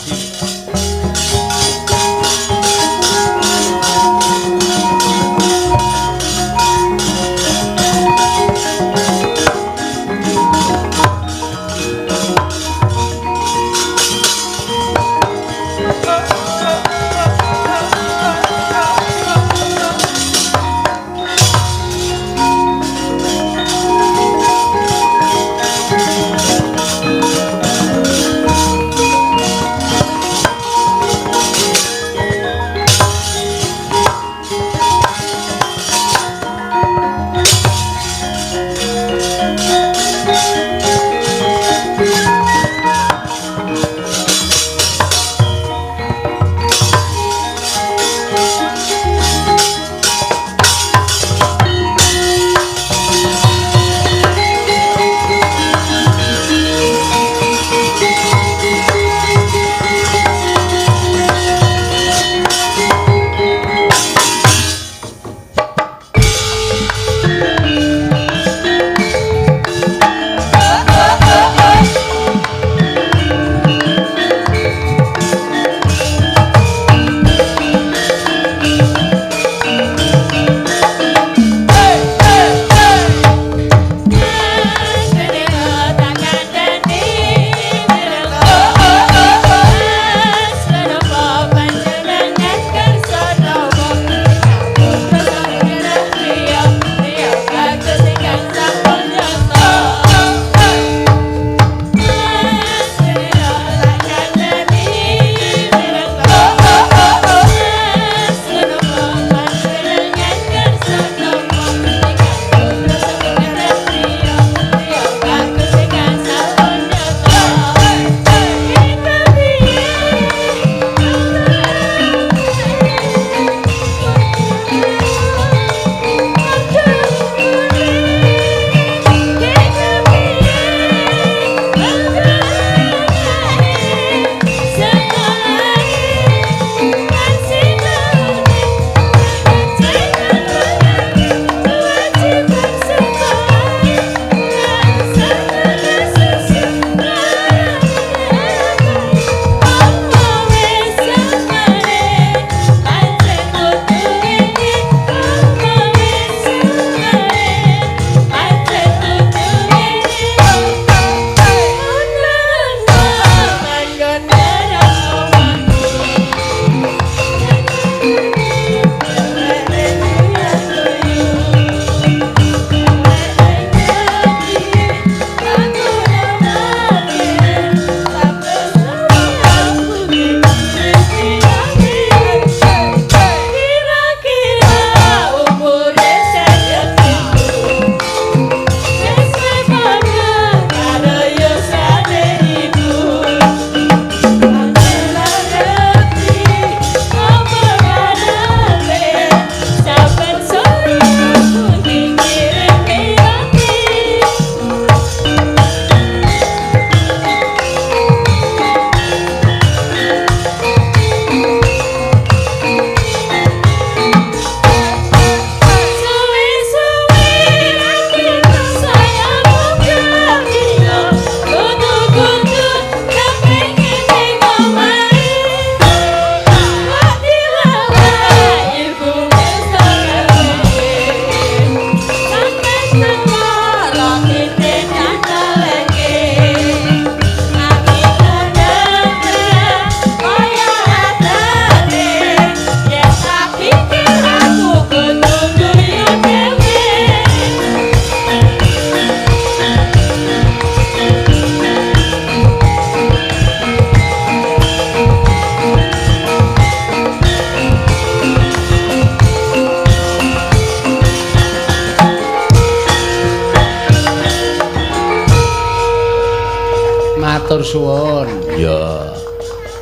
suwun. Ya.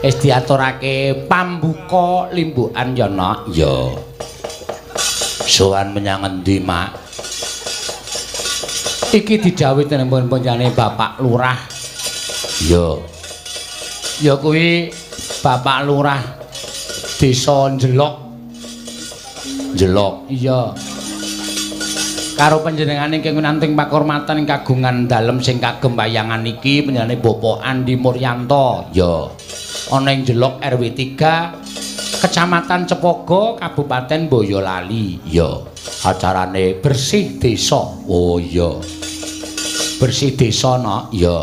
Wis diaturake pambuka limbukan ya, Nok. Ya. Sowan menyang endi, Mak? Iki didhawuhi dening panjenengane Bapak Lurah. Ya. Ya kuwi Bapak Lurah Desa Njelok. Jelok. Iya. Karo panjenengane ingkang winanting pakurmatan ing kagungan dalem sing kagem wayangan iki panjenengane Bapak Andi Muryanto. Ya. Ana ing Njelok RW 3 Kecamatan Cepogo Kabupaten Boyolali. Ya. Acarane bersih desa. Oh iya. Bersih desa, Nok. Ya.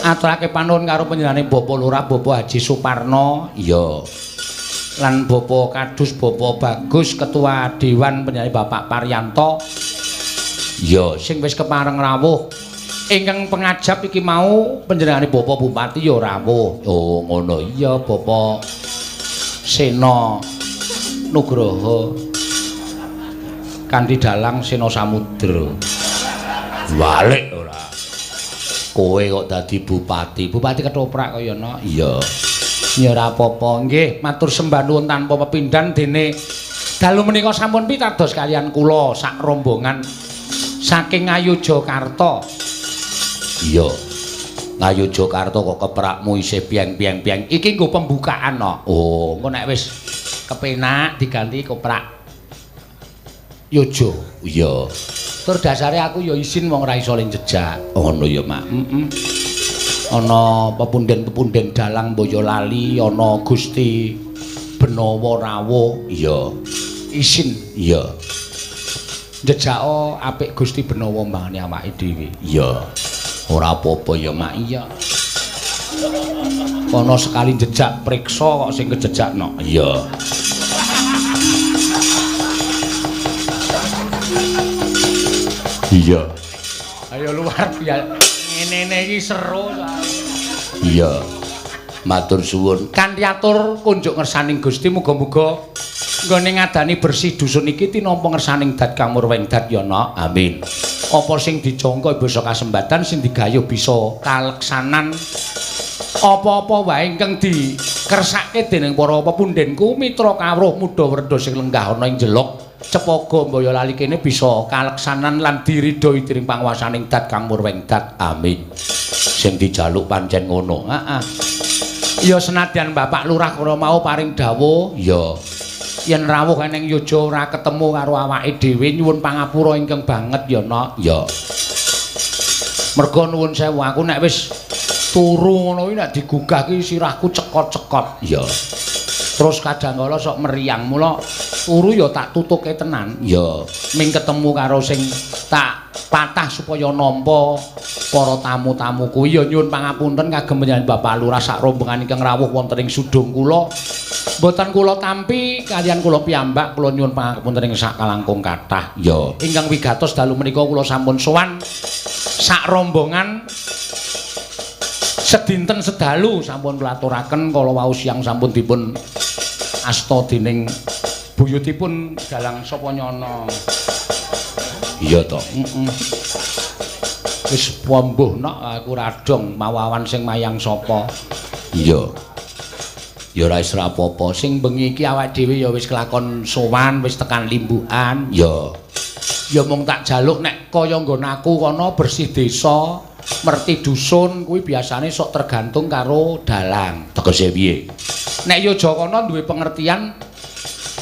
Aturake panuwun karo panjenengane Bapak Lurah Bapak Haji Suparno. Ya. Lan Bapak Kadus Bapak Bagus Ketua Dewan penyanyi Bapak Paryanto Ya. sing wis kepareng rawuh ingkang pengajap iki mau panjenengane Bapak Bupati ya rawuh. Oh ngono. Iya Bapak Sena Nugroho Kanthi Dalang Sena Samudra. Balik ora. Kowe kok dadi bupati. Bupati ketoprak kaya no. Iya. Ya ora apa-apa. Nggih, matur sembah nuwun tanpa pepindhan dene dalu menika sampun pitados kalian kula sak rombongan saking Ngayogyakarta. Iya. Ngayogyakarta kok keprakmu isih piang-piang-piang. Iki nggo pembukaan no. Oh, engko nek wis kepenak diganti koprak Yojo. Iya. Tur dasare aku ya isin wong ora iso ling jejak. Ngono ya, Mak. Ana pepunden-pepunden dalang Boyolali, ana Gusti Benawa Rawuh. Iya. Isin. Iya. Jejako apik Gusti Benawa mbangane awake dhewe. Iya. Ora apa-apa ya, Mak. Iya. Ana sekali jejak priksa kok sing kejejakno. Iya. Iya. Ayo luar biasa. Ngene iki seru soalnya. Iya. Matur suwun. Kanthi atur kunjuk ngersaning Gusti muga-muga nggone ngadani bersih dusun iki tinampa ngersaning dat kang murwengdat ya no. Amin. Apa sing dijangka bisa kasembatan sing digayuh bisa kaleksanan. Apa-apa wae ingkang dikersake dening para pepundenku mitra kawruh muda werda sing lenggah ana ing Njelok Cepogo Boyolali kene bisa kaleksanan lan diridhoi dening panguwasaning dat kang murwengdat. Amin. Sing dijaluk pancen ngono. Heeh. Ya senadyan Bapak Lurah kala mau paring dawuh, Ya. yen rawuh eneng yoja ora ketemu karo awake dhewe nyuwun pangapura ingkang banget ya, Nok. Ya. Merga nuwun sewu aku nek wis turu ngono iki nek digugah ki sirahku cekot-cekot. Ya. Terus kadang-kala sok meriang mula turu ya tak tutuke tenan. Ya. Ming ketemu karo sing tak patah supaya nampa para tamu-tamu kuwi ya nyuwun pangapunten kagem panjenengan Bapak Lurah sak rombongan ingkang rawuh wonten ing sudung kula. Mboten kula tampi kaliyan kula piyambak kula nyuwun pangapunten ing sak kalangkung kathah. Ya. Ingkang wigatos dalu menika kula sampun sowan sak rombongan sedinten sedalu sampun kula aturaken kala wau siang sampun dipun asta dening buyutipun Dalang Sapanyana. Iya to. Wis pambuh nok aku radong mawawan sing mayang sapa. Iya. Ya ora isra apa-apa. Sing bengi iki awake dhewe ya wis kelakon sowan, wis tekan limbukan. Ya. Ya mung tak jaluk nek kaya nggon aku kono bersih desa, merti dusun kuwi biasane sok tergantung karo dalang. Tegese piye? Nek yoja kono duwe pengertian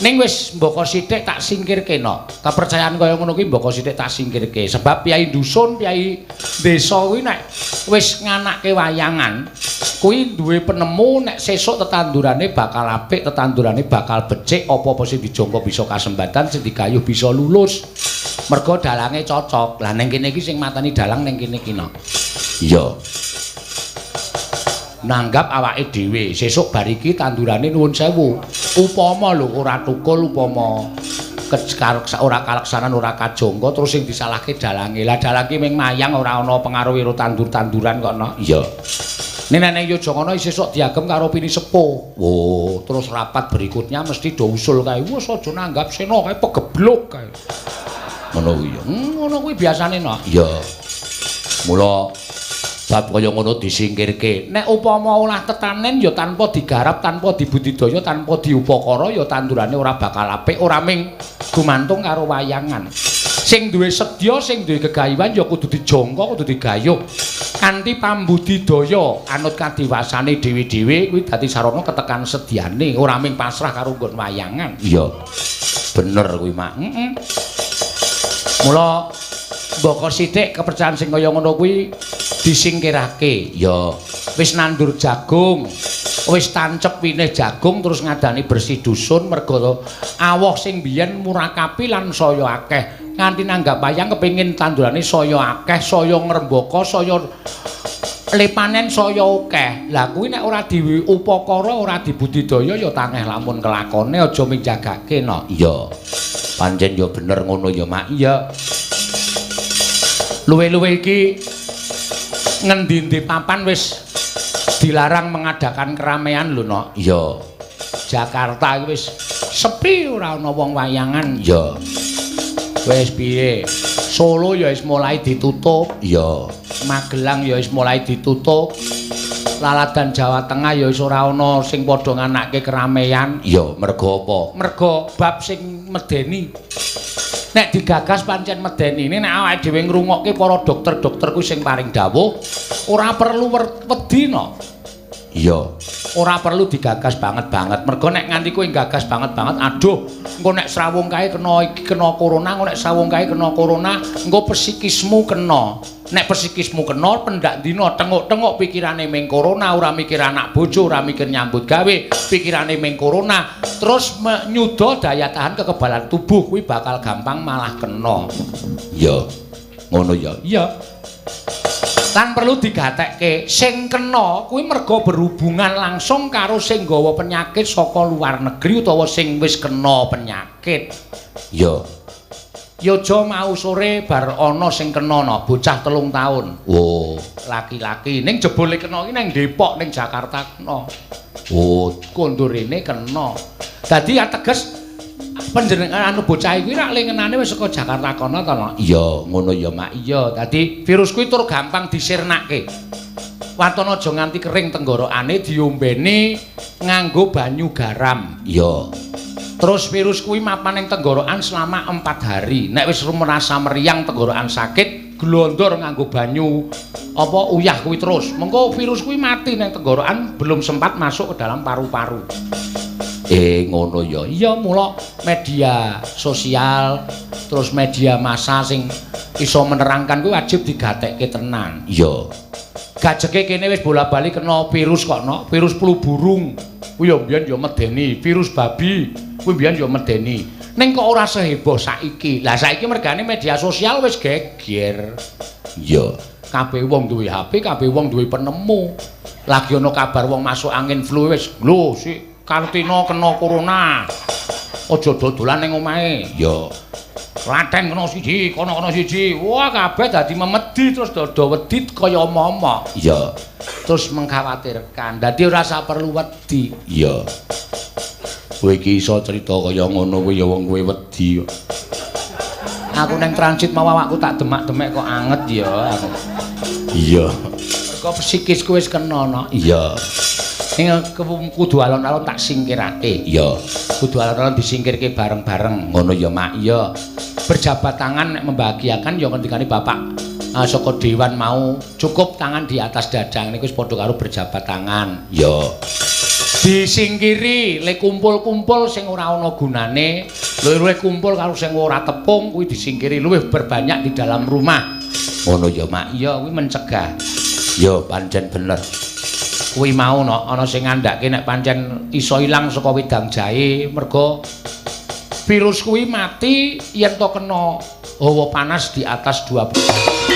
ning wis mboko sithik tak singkirke no. Kepercayaan kaya ngono kuwi mboko sithik tak singkirke. Sebab piyai dusun, piyai desa kuwi nek wis nganake wayangan kuwi duwe penemu nek sesuk tetandurane bakal apik, tetandurane bakal becik, apa-apa sing dijangka bisa kasembatan, sing digayuh bisa lulus. Mergo dalange cocok. Lah ning kene iki sing matani dalang ning kene iki no. Iya. Nanggap awake dhewe sesuk bar iki tandurane nuwun sewu upama lho ora tukul upama ora kaleksanan ora kajangka terus sing disalahke dalange lah dalange ming mayang ora ana pengaruh karo tandur-tanduran kok no. Iya. Nek yoja kono sesuk diagem karo pini sepuh. Oh, terus rapat berikutnya mesti do usul kae wis aja nanggap sena kae pegeblok kae. Ngono kuwi ya. Ngono kuwi biasane no. Iya. Mula bab kaya ngono disingkirke. Nek upama olah tetanen ya tanpa digarap, tanpa dibudidaya, tanpa diupakara ya tandurane ora bakal apik, ora ming gumantung karo wayangan. Sing duwe sedya, sing duwe gegayuhan ya kudu dijangka, kudu digayuh. Kanthi pambudidaya anut kadiwasane dhewe-dhewe kuwi dadi sarana ketekan sedyane, ora ming pasrah karo nggon wayangan. Iya. Bener kuwi, Mak. Mula mbaka sithik kepercayaan sing kaya ngono kuwi disingkirake. Ya, Wis nandur jagung, wis tancep winih jagung terus ngadani bersih dusun merga awoh sing biyen murakapi lan saya akeh. Nganti nanggap wayang kepengin tandurane saya akeh, saya ngrembaka, saya lepanen saya akeh. Lah kuwi nek ora diupakara, ora dibudidaya ya tangeh lamun kelakone aja minjagake no. iya. Pancen ya bener ngono ya, Mak. Iya. Luwe-luwe iki ngendi-endi papan wis dilarang mengadakan keramaian lho, no. Iya. Jakarta iki wis sepi ora ana wong wayangan. Iya. Wis piye? Solo ya wis mulai ditutup. Iya. Magelang ya wis mulai ditutup. Laladan Jawa Tengah ya wis ora ana sing padha nganake keramaian. Iya, mergo apa? Merga bab sing medeni. Nek digagas pancen medeni. Nek awake dhewe ngrungokke para dokter-dokter kuwi sing paring dawuh, ora perlu wedi no. Iya. Ora perlu digagas banget-banget. Mergo nek nganti kowe gagas banget-banget, aduh, engko nek srawung kae kena iki kena corona, engko nek srawung kae kena corona, engko psikismu kena. Nek psikismu kena, pendak dina tengok-tengok pikirane ming corona, ora mikir anak bojo, ora mikir nyambut gawe, pikirane ming corona, terus nyuda daya tahan kekebalan tubuh kuwi bakal gampang malah kena. Iya. Ngono ya. Iya. Lan perlu digatekke sing kena kuwi merga berhubungan langsung karo sing nggawa penyakit saka luar negeri utawa sing wis kena penyakit. Iya. Ya aja mau sore bar ana sing kena no, bocah 3 taun. Oh, Laki-laki ning jebule kena iki ning Depok ning Jakarta kena. oh, Kondurene kena. Dadi ateges panjenengan anu bocah iki rak lengenane wis saka Jakarta kono to, no? iya, ngono ya, Mak. Iya, dadi virus kuwi tur gampang disirnake. Watone aja nganti kering tenggorokane diombeni nganggo banyu garam. Iya. Terus virus kuwi mapan ing tenggorokan selama 4 hari. Nek wis merasa meriang tenggorokan sakit, glondor nganggo banyu apa uyah kuwi terus. Mengko virus kuwi mati ning tenggorokan belum sempat masuk ke dalam paru-paru. Ngono ya. Iya, mula media sosial terus media massa sing iso menerangkan kuwi wajib digatekke tenan. Iya. Gajeke kene wis bola-bali kena virus kok, no? Virus flu burung. Kuwi ya mbiyen ya medeni, virus babi kuwi mbiyen ya medeni. Ning kok ora seheboh saiki. Lah saiki mergane media sosial wis geger. Iya. Kabeh wong duwe HP, kabeh wong duwe penemu. Lagi ana kabar wong masuk angin flu wis lho si Kartino kena corona. Aja dodolan ning omahe. Iya. Klaten kena siji, kono siji. Wah, kabeh dadi memedi terus dodo wedi kaya omah-omah. Iya. Terus mengkhawatirkan. Dadi ora usah perlu wedi. Iya. Kowe iki iso cerita kaya ngono kuwi ya wong kowe wedi kok. Aku neng transit mau awakku tak demak-demek kok anget ya aku. Iya. Kok psikisku wis kena no. Iya. Ning kudu alon-alon tak singkirake. Iya. Kudu alon-alon disingkirke bareng-bareng. Ngono ya, Mak. Iya. Berjabat tangan nek membahagiakan ya ngendikane Bapak saka dewan mau cukup tangan di atas dada niku wis padha karo berjabat tangan. Iya. Disingkiri le kumpul-kumpul sing ora ana gunane, luwih kumpul karo sing ora tepung kuwi disingkiri, luwih berbanyak di dalam rumah. Ngono ya, Mak. Iya, kuwi mencegah. Ya, pancen bener. Kuwi mau no, ana sing ngandhake nek pancen iso ilang saka wedang jahe merga virus kuwi mati yen to kena hawa panas di atas 20.